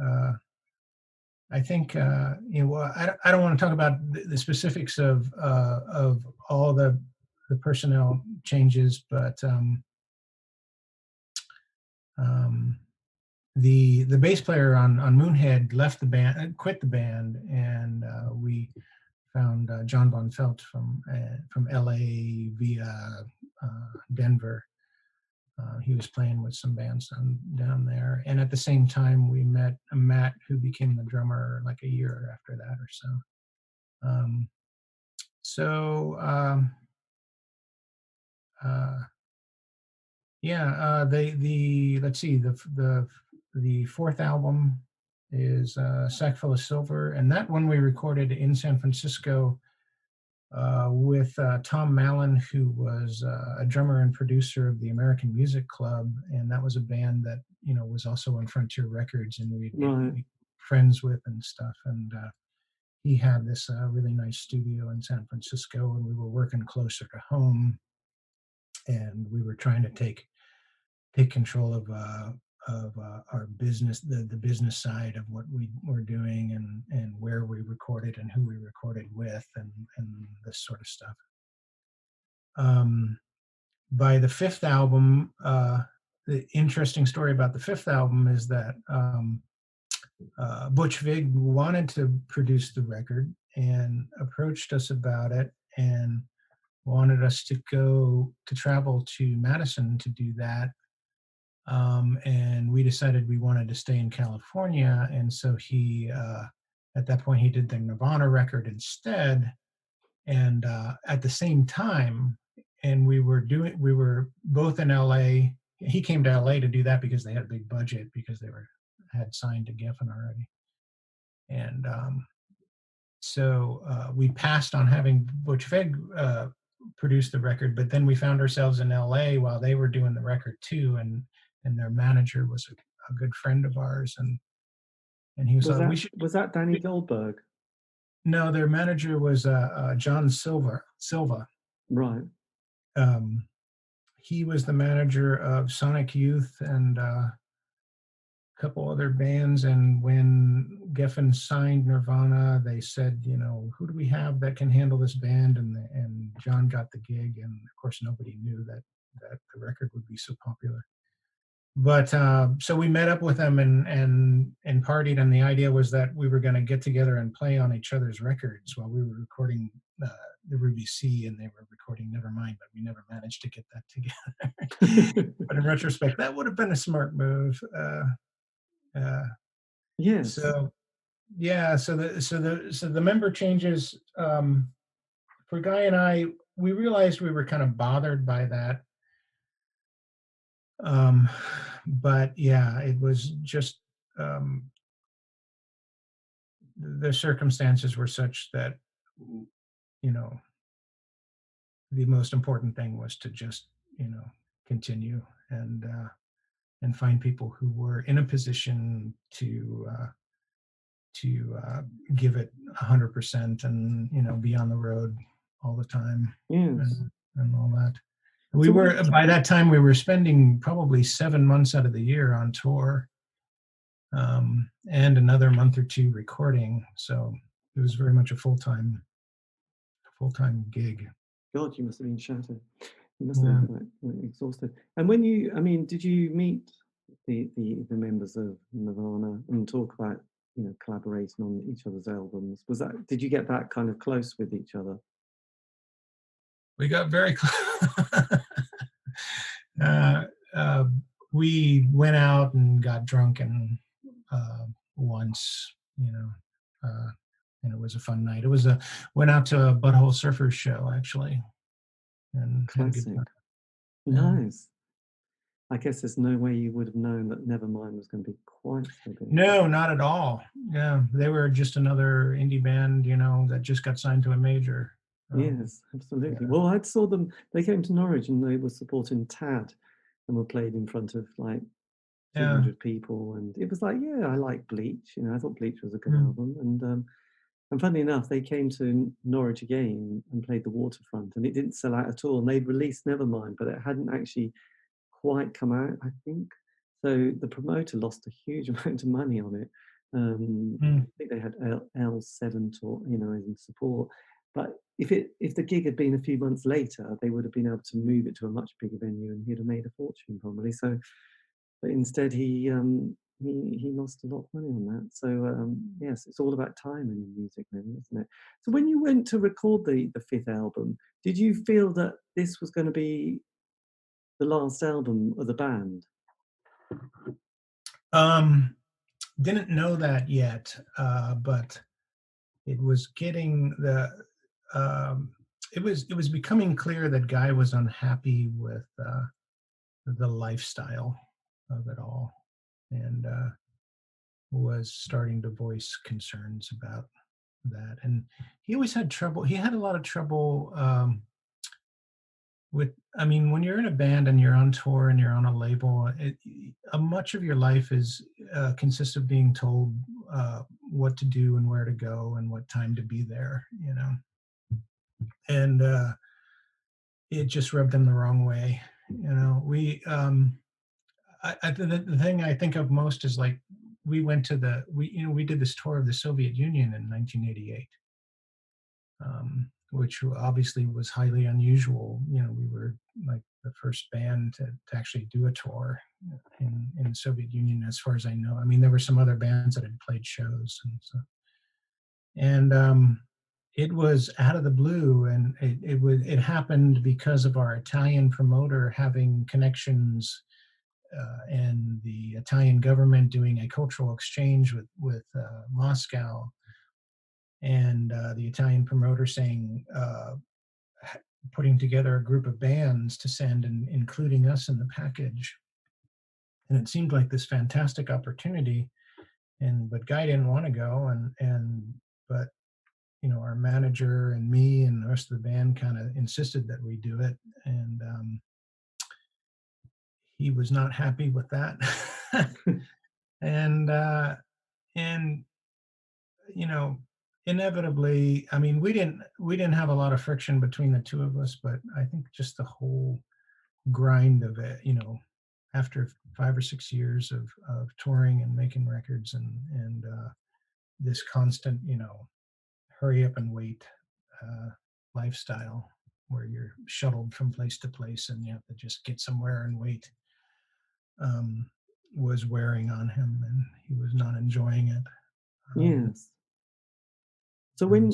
I think I don't want to talk about the specifics of all the personnel changes, but the bass player on Moonhead left the band, quit the band, and we found John Von Felt from LA via Denver. He was playing with some bands down there, and at the same time we met Matt, who became the drummer like a year after that or so. Let's see, the 4th album is Sack Full of Silver, and that one we recorded in San Francisco with Tom Mallon, who was a drummer and producer of the American Music Club, and that was a band that was also on Frontier Records, and we friends with and stuff. And he had this really nice studio in San Francisco, and we were working closer to home, and we were trying to take control of our business, the business side of what we were doing, and where we recorded and who we recorded with, and this sort of stuff. By the 5th album, the interesting story about the 5th album is that Butch Vig wanted to produce the record and approached us about it and wanted us to travel to Madison to do that. And we decided we wanted to stay in California, and so he, at that point, he did the Nirvana record instead. And at the same time, and we were both in LA. He came to LA to do that because they had a big budget, because they had signed to Geffen already. And so we passed on having Butch Vig produce the record, but then we found ourselves in LA while they were doing the record too, and their manager was a good friend of ours, and he was like, was that Danny Goldberg? No, their manager was John Silva. Right. He was the manager of Sonic Youth and a couple other bands. And when Geffen signed Nirvana, they said, you know, who do we have that can handle this band? And John got the gig. And of course, nobody knew that the record would be so popular. But so we met up with them and partied, and the idea was that we were going to get together and play on each other's records while we were recording the Ruby C, and they were recording Nevermind, but we never managed to get that together. But in retrospect, that would have been a smart move. Yes. So yeah, so the member changes for Guy and I. We realized we were kind of bothered by that. But yeah, it was just the circumstances were such that, you know, the most important thing was to just, you know, continue and find people who were in a position to give it 100% and, you know, be on the road all the time. Yes. And all that. We were, by that time, we were spending probably 7 months out of the year on tour, and another month or two recording. So it was very much a full-time gig. God, you must have been shattered. You must have been quite exhausted. And when you, I mean, did you meet the members of Nirvana and talk about, you know, collaborating on each other's albums? Did you get that kind of close with each other? We got very close. We went out and got drunk and once, you know, and it was a fun night. It was went out to a Butthole Surfers show actually, and classic. Nice. I guess there's no way you would have known that Nevermind was going to be quite so big. No, not at all. Yeah, they were just another indie band, you know, that just got signed to a major. Yes, absolutely. Yeah. Well, I saw them. They came to Norwich and they were supporting Tad, and were played in front of like 200 people, and it was like, yeah, I like Bleach. You know, I thought Bleach was a good album, and funnily enough, they came to Norwich again and played the Waterfront, and it didn't sell out at all. And they'd released Nevermind, but it hadn't actually quite come out, I think. So the promoter lost a huge amount of money on it. I think they had L7 tour, you know, in support. But if the gig had been a few months later, they would have been able to move it to a much bigger venue, and he'd have made a fortune probably. So, but instead he lost a lot of money on that. So yes, it's all about timing in music, really, isn't it? So when you went to record the fifth album, did you feel that this was going to be the last album of the band? Didn't know that yet, but it was getting it was becoming clear that Guy was unhappy with the lifestyle of it all, and was starting to voice concerns about that. And he always had trouble. He had a lot of trouble with, I mean, when you're in a band and you're on tour and you're on a label, much of your life consists of being told what to do and where to go and what time to be there, you know. And it just rubbed them the wrong way, you know. The thing I think of most is like we did this tour of the Soviet Union in 1988. Which obviously was highly unusual. You know, we were like the first band to actually do a tour in the Soviet Union, as far as I know. I mean, there were some other bands that had played shows and stuff. And it was out of the blue, and it happened because of our Italian promoter having connections and the Italian government doing a cultural exchange with Moscow. And the Italian promoter saying, putting together a group of bands to send and including us in the package. And it seemed like this fantastic opportunity, but Guy didn't want to go, but you know, our manager and me and the rest of the band kind of insisted that we do it, and he was not happy with that. and you know, inevitably, I mean, we didn't have a lot of friction between the two of us, but I think just the whole grind of it, after 5 or 6 years of touring and making records and this constant, hurry up and wait lifestyle where you're shuttled from place to place and you have to just get somewhere and wait, was wearing on him, and he was not enjoying it. Yes. So when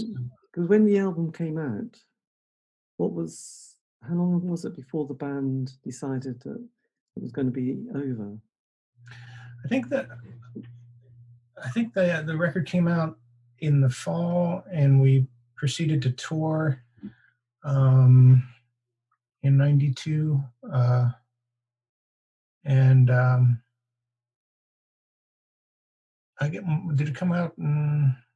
the album came out, how long was it before the band decided that it was going to be over? I think the record came out in the fall, and we proceeded to tour in '92, and did it come out?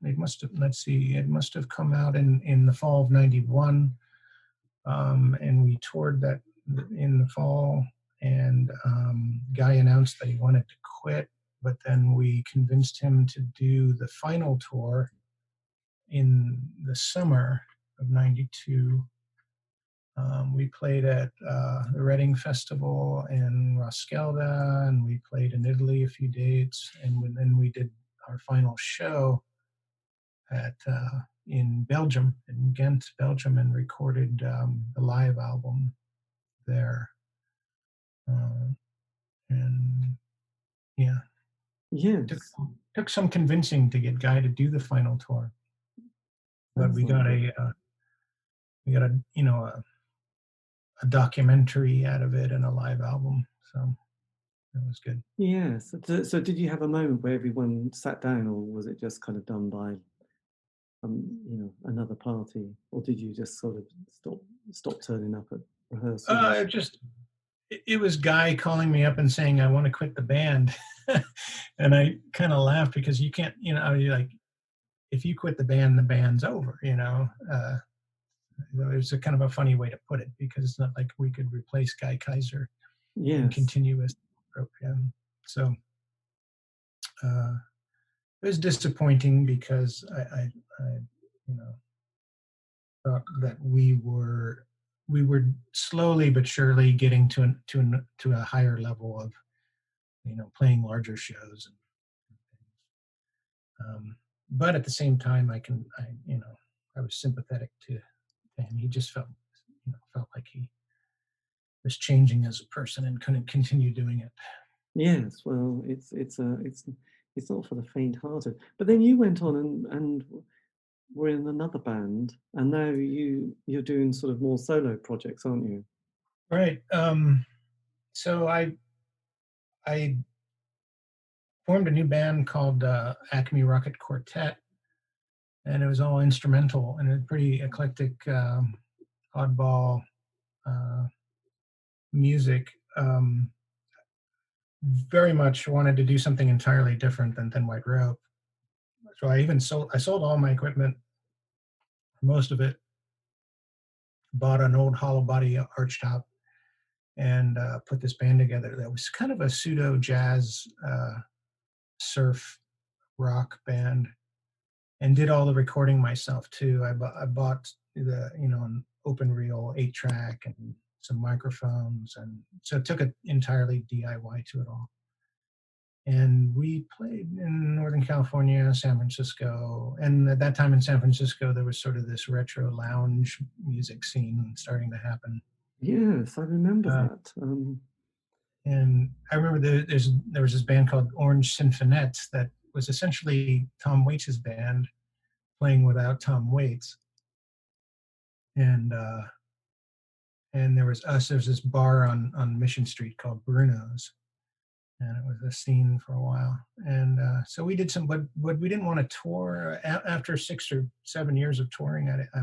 It must have. Let's see. It must have come out in the fall of '91, and we toured that in the fall. And Guy announced that he wanted to quit, but then we convinced him to do the final tour in the summer of '92. We played at the Reading Festival in Roskilde, and we played in Italy a few dates, and then we did our final show in Belgium, in Ghent, Belgium, and recorded the live album there. And yeah, yes, took some convincing to get Guy to do the final tour, but we got a documentary out of it and a live album, so it was good. Yes. So did you have a moment where everyone sat down, or was it just kind of done by another party, or did you just sort of stop turning up at rehearsals? It was Guy calling me up and saying, I want to quit the band. And I kind of laughed because you can't, you're like, if you quit the band's over, It was a kind of a funny way to put it, because it's not like we could replace Guy Kyser and continue as program. So it was disappointing because I thought that we were slowly but surely getting to a higher level of playing larger shows. But at the same time, I was sympathetic to him. He just felt like he was changing as a person and couldn't continue doing it. Yes, well, it's not for the faint-hearted. But then you went on and were in another band, and now you're doing sort of more solo projects, aren't you? Right. So I formed a new band called Acme Rocket Quartet, and it was all instrumental and a pretty eclectic, oddball music. Very much wanted to do something entirely different than Thin White Rope. So I sold all my equipment, most of it, bought an old hollow body archtop, and put this band together that was kind of a pseudo jazz surf rock band, and did all the recording myself too. I bought an open reel 8-track and some microphones, and so it took it entirely DIY to it all. And we played in Northern California, San Francisco, and at that time in San Francisco there was sort of this retro lounge music scene starting to happen. Yes, I remember that. And I remember there was this band called Orange Sinfonettes that was essentially Tom Waits' band playing without Tom Waits. And there was us. There was this bar on Mission Street called Bruno's, and it was a scene for a while. And so we did some, but we didn't want to tour. After 6 or 7 years of touring, I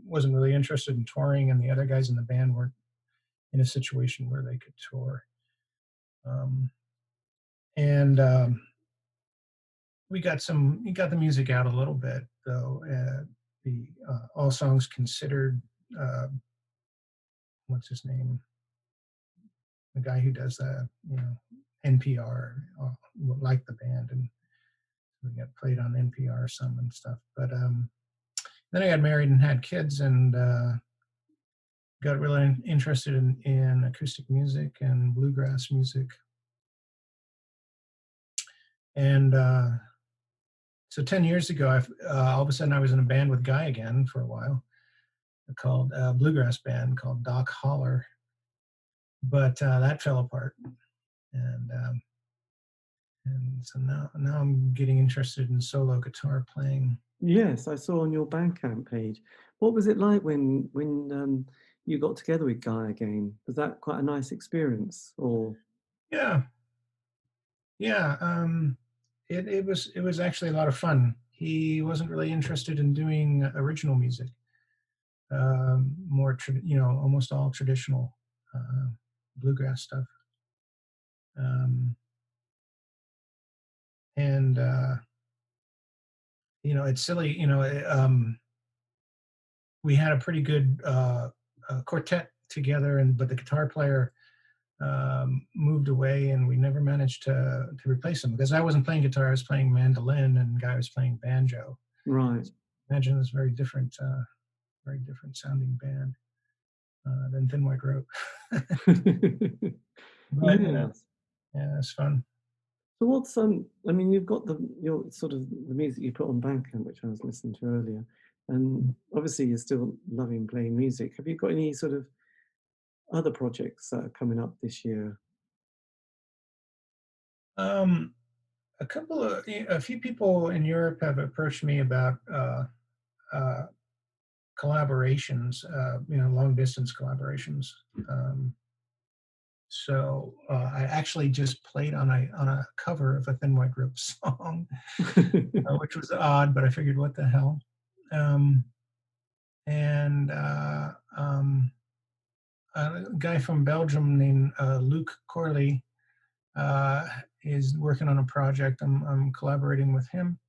wasn't really interested in touring, and the other guys in the band weren't in a situation where they could tour. We got the music out a little bit, though. The All Songs Considered, what's his name? The guy who does NPR liked the band, and we got played on NPR some and stuff. But then I got married and had kids, and got really interested in acoustic music and bluegrass music. And so 10 years ago, all of a sudden I was in a band with Guy again for a while, called a bluegrass band called Doc Holler. But that fell apart. And so now I'm getting interested in solo guitar playing. Yes, I saw on your Bandcamp page. What was it like when you got together with Guy again? Was that quite a nice experience, or? Yeah. It was actually a lot of fun. He wasn't really interested in doing original music. More almost all traditional bluegrass stuff. And it's silly. We had a pretty good quartet together, but the guitar player moved away, and we never managed to replace him, because I wasn't playing guitar, I was playing mandolin, and Guy was playing banjo. Right. So imagine this very different sounding band than Thin White Rope. But Yes. yeah, it's fun. So what's I mean, you've got your sort of the music you put on Bandcamp, which I was listening to earlier, and obviously you're still loving playing music. Have you got any sort of other projects that are coming up this year? A few people in Europe have approached me about collaborations, long distance collaborations. So I actually just played on a cover of a Thin White Rope song, which was odd, but I figured, what the hell? A guy from Belgium named Luc Corley is working on a project. I'm collaborating with him,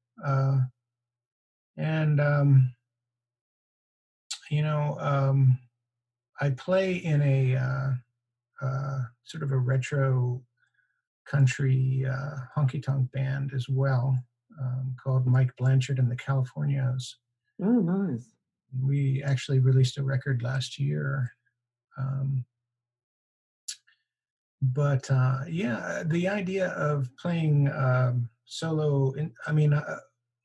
I play in a sort of a retro country honky-tonk band as well, called Mike Blanchard and the Californios. Oh, nice. We actually released a record last year. The idea of playing solo,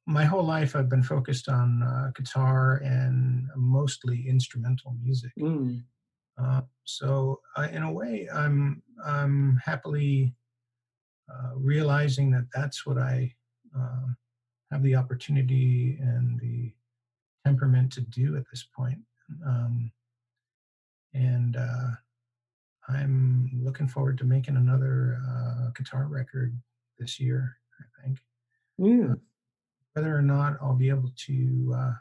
my whole life I've been focused on guitar and mostly instrumental music. So in a way, I'm happily realizing that that's what I have the opportunity and the temperament to do at this point. I'm looking forward to making another guitar record this year, I think. Yeah. Whether or not I'll be able to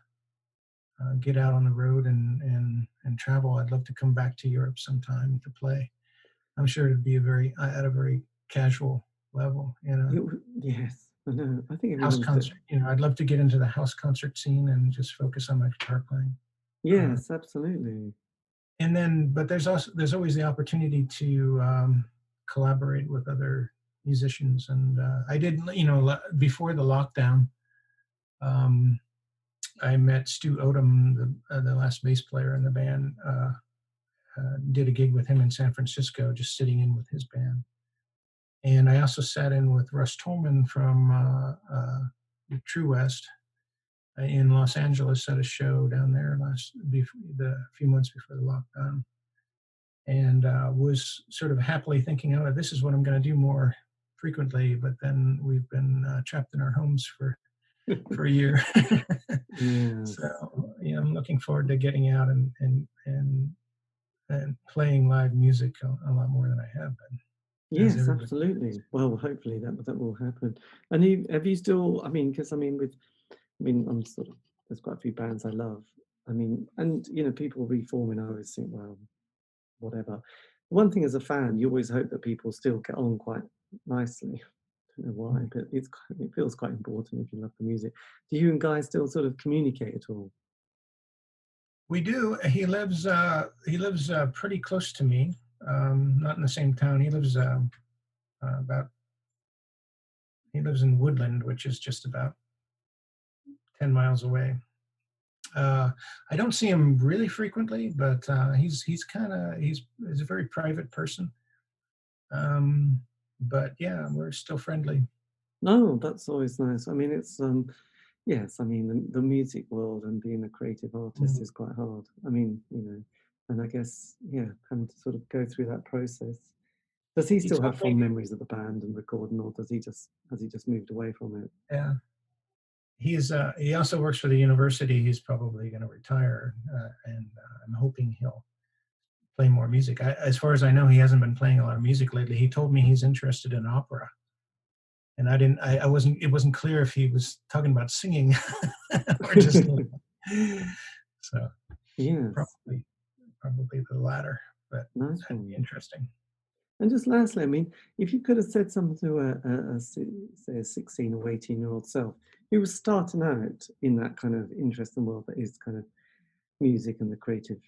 get out on the road and travel, I'd love to come back to Europe sometime to play. I'm sure it'd be at a very casual level, Yes, I know. I think house concert. I'd love to get into the house concert scene and just focus on my guitar playing. Yes, absolutely. And then, but there's always the opportunity to collaborate with other musicians. And I did, before the lockdown, I met Stu Odom, the last bass player in the band, did a gig with him in San Francisco, just sitting in with his band. And I also sat in with Russ Tolman from True West in Los Angeles at a show down there the few months before the lockdown, and was sort of happily thinking, oh, this is what I'm going to do more frequently. But then we've been trapped in our homes for a year. Yes. So I'm looking forward to getting out and playing live music a lot more than I have been. Yes, absolutely. Well, hopefully that will happen. And have you still? Because I'm sort of, there's quite a few bands I love. And people reform, and I always think, well, whatever. One thing as a fan, you always hope that people still get on quite nicely. I don't know why, but it feels quite important if you love the music. Do you and Guy still sort of communicate at all? We do. He lives pretty close to me, not in the same town. He lives about He lives in Woodland, which is just about 10 miles away. I don't see him really frequently, but he's a very private person. But yeah, we're still friendly. No, that's always nice. I mean, it's yes, I mean the music world and being a creative artist is quite hard. I mean, you know, and I guess having to sort of go through that process. Does he still have fond memories of the band and recording, or has he just moved away from it? Yeah. He also works for the university. He's probably going to retire, and I'm hoping he'll play more music. As far as I know, he hasn't been playing a lot of music lately. He told me he's interested in opera, and it wasn't clear if he was talking about singing or just so. Yeah, probably the latter, but nice that'd be interesting. And just lastly, I mean, if you could have said something to say a 16 or 18-year-old self who was starting out in that kind of interesting world that is kind of music and the creative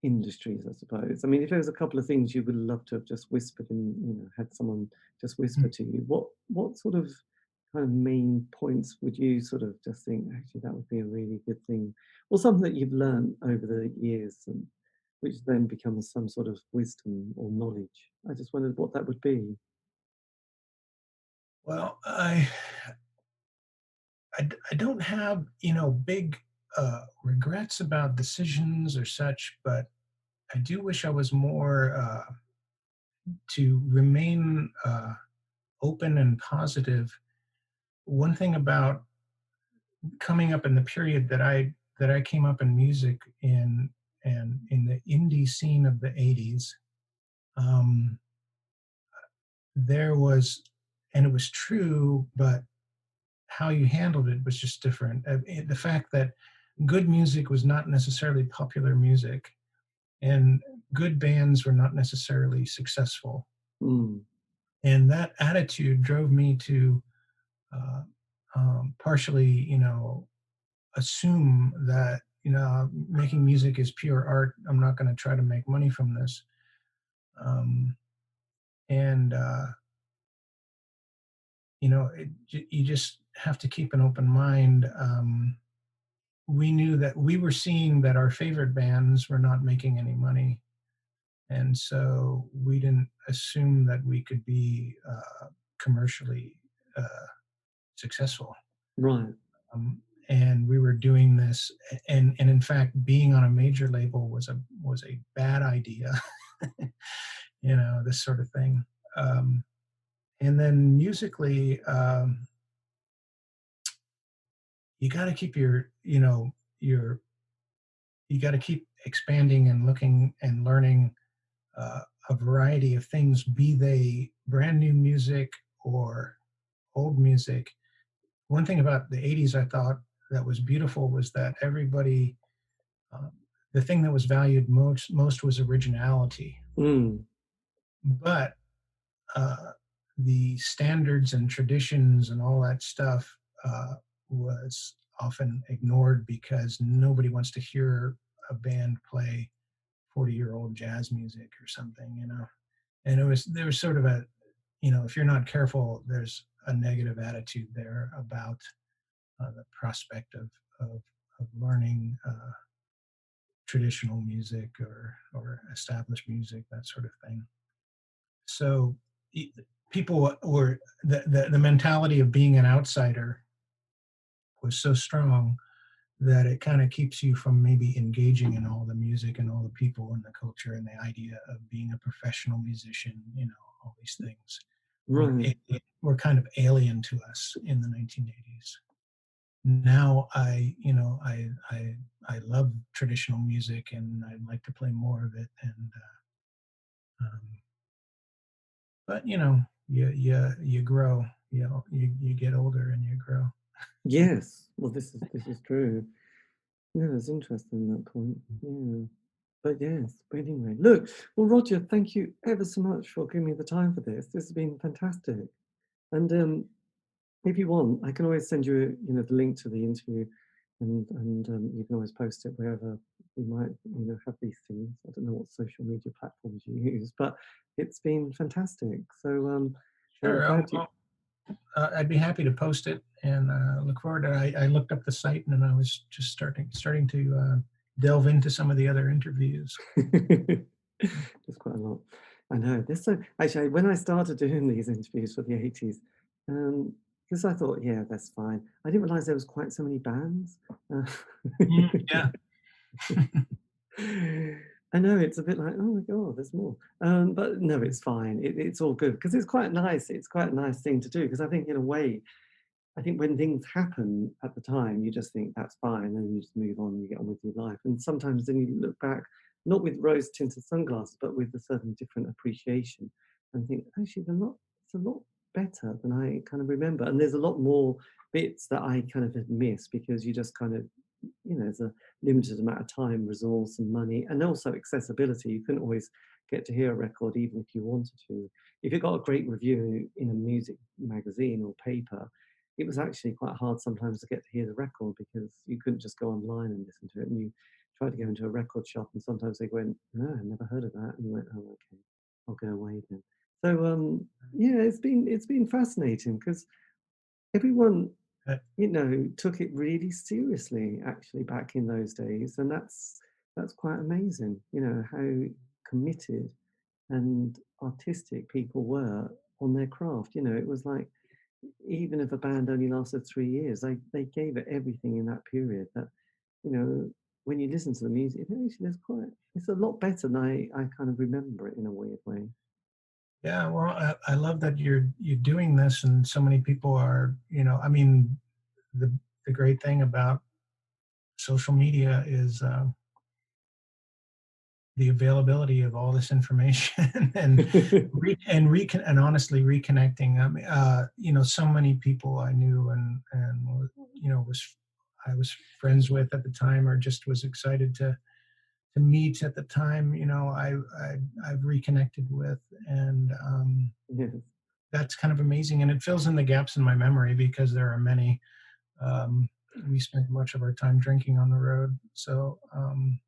industries, I suppose. I mean, if there was a couple of things you would love to have just whispered and, you know, had someone just whisper to you, what sort of kind of main points would you sort of just think, actually, that would be a really good thing? Or something that you've learned over the years and which then becomes some sort of wisdom or knowledge. I just wondered what that would be. Well, I don't have, you know, big regrets about decisions or such, but I do wish I was more to remain open and positive. One thing about coming up in the period that I came up in music and in the indie scene of the 80s, there was, and it was true, but how you handled it was just different. The fact that good music was not necessarily popular music, and good bands were not necessarily successful. And that attitude drove me to partially, you know, assume that, you know, making music is pure art. I'm not going to try to make money from this. And you know, you just have to keep an open mind. We knew that we were seeing that our favorite bands were not making any money. And so we didn't assume that we could be commercially successful. Right. And we were doing this, and in fact, being on a major label was a bad idea. You know, this sort of thing. And then musically, you got to keep you got to keep expanding and looking and learning a variety of things, be they brand new music or old music. One thing about the 80s I thought that was beautiful was that everybody, the thing that was valued most was originality. But the standards and traditions and all that stuff was often ignored because nobody wants to hear a band play 40-year-old jazz music or something, you know. And there was sort of a, you know, if you're not careful, there's a negative attitude there about the prospect of learning traditional music or established music, that sort of thing. So people were, the mentality of being an outsider was so strong that it kind of keeps you from maybe engaging in all the music and all the people and the culture and the idea of being a professional musician, you know, all these things. Right. Were kind of alien to us in the 1980s. Now I love traditional music and I'd like to play more of it. And but you know, you grow, you know, you get older and you grow. Yes. Well, this is true. Yeah, it's interesting, that point. Yeah. But yes, but anyway, look, well, Roger, thank you ever so much for giving me the time for this. This has been fantastic. And if you want, I can always send you, you know, the link to the interview, and you can always post it wherever you might, you know, have these things. I don't know what social media platforms you use, but it's been fantastic. So Sure, I'd be happy to post it, and look forward to it. I looked up the site, and then I was just starting to delve into some of the other interviews. There's quite a lot. I know. There's so actually when I started doing these interviews for the 80s, because I thought, yeah, that's fine. I didn't realize there was quite so many bands. Yeah. I know it's a bit like, oh my god, there's more. But no, it's fine. It's all good because it's quite nice. It's quite a nice thing to do because I think in a way, I think when things happen at the time, you just think that's fine and you just move on, you get on with your life. And sometimes then you look back, not with rose-tinted sunglasses, but with a certain different appreciation and think, actually, it's a lot better than I kind of remember. And there's a lot more bits that I kind of had missed because you just kind of, there's a limited amount of time, resource and money, and also accessibility. You couldn't always get to hear a record even if you wanted to. If you got a great review in a music magazine or paper, it was actually quite hard sometimes to get to hear the record because you couldn't just go online and listen to it. And you tried to go into a record shop and sometimes they went, no, I never heard of that. And you went, oh, okay, I'll go away then. So, yeah, it's been fascinating because everyone, took it really seriously actually back in those days. And that's quite amazing, how committed and artistic people were on their craft. It was like, even if a band only lasted 3 years, they gave it everything in that period that, when you listen to the music, actually it's a lot better than I kind of remember it in a weird way. Yeah, well, I love that you're doing this, and so many people are, I mean, the great thing about social media is the availability of all this information and honestly reconnecting. So many people I knew and I was friends with at the time, or just was excited to meet at the time. I've reconnected with, and Yes. that's kind of amazing, and it fills in the gaps in my memory because there are many. We spent much of our time drinking on the road, so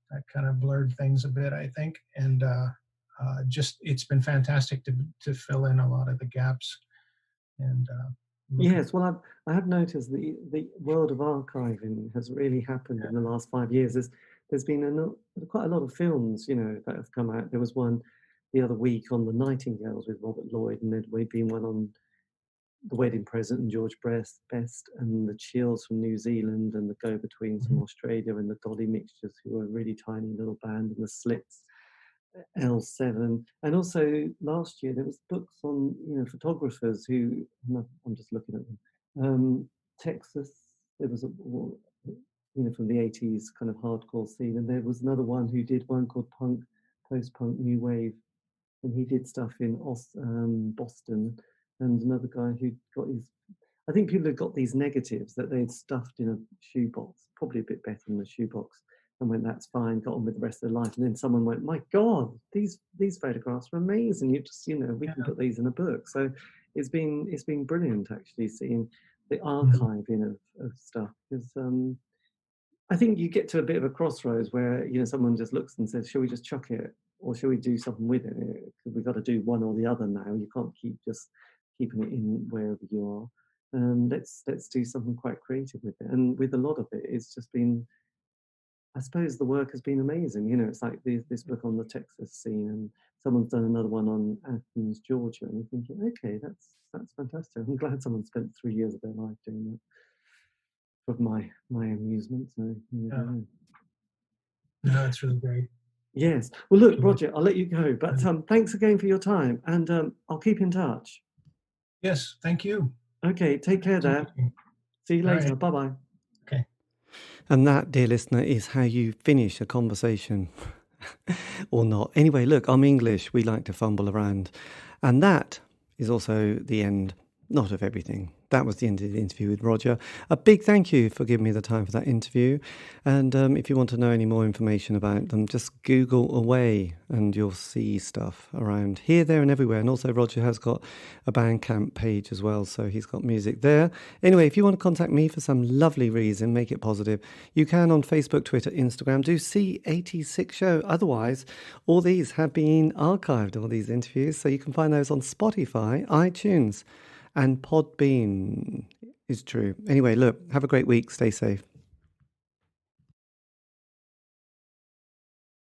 that kind of blurred things a bit, I think. And just it's been fantastic to fill in a lot of the gaps. And yes, well, I have noticed the world of archiving has really happened in the last 5 years. There's been quite a lot of films, that have come out. There was one the other week on the Nightingales with Robert Lloyd, and there'd been one on The Wedding Present and George Best, and the Chills from New Zealand, and the Go-Betweens from Australia, and the Dolly Mixtures, who were a really tiny little band, and the Slits, L7. And also last year there was books on photographers who, I'm just looking at them, Texas. There was from the 80s kind of hardcore scene, and there was another one who did one called Punk, Post-Punk New Wave, and he did stuff in Boston. And another guy who got I think people had got these negatives that they'd stuffed in a shoebox, probably a bit better than a shoebox, and went, that's fine, got on with the rest of their life. And then someone went, my God, these photographs are amazing. You just, we can put these in a book. So it's been brilliant actually seeing the archiving of stuff, because I think you get to a bit of a crossroads where, someone just looks and says, shall we just chuck it? Or shall we do something with it? Because we've got to do one or the other now. You can't keep just keeping it in wherever you are. Let's do something quite creative with it. And with a lot of it, it's just been, I suppose the work has been amazing. It's like this book on the Texas scene, and someone's done another one on Athens, Georgia, and you're thinking, okay, that's fantastic. I'm glad someone spent 3 years of their life doing that for my amusement. So no, that's really great. Yes. Well, look, Roger, I'll let you go, but thanks again for your time, and I'll keep in touch. Yes, thank you. Okay, take care there. See you later. Right. Bye-bye. Okay. And that, dear listener, is how you finish a conversation. Or not. Anyway, look, I'm English. We like to fumble around. And that is also the end, not of everything. That was the end of the interview with Roger. A big thank you for giving me the time for that interview. And if you want to know any more information about them, just Google away and you'll see stuff around here, there and everywhere. And also Roger has got a Bandcamp page as well, so he's got music there. Anyway, if you want to contact me for some lovely reason, make it positive, you can on Facebook, Twitter, Instagram. Do C86 Show. Otherwise, all these have been archived, all these interviews, so you can find those on Spotify, iTunes, And Podbean is true. Anyway, look, have a great week. Stay safe.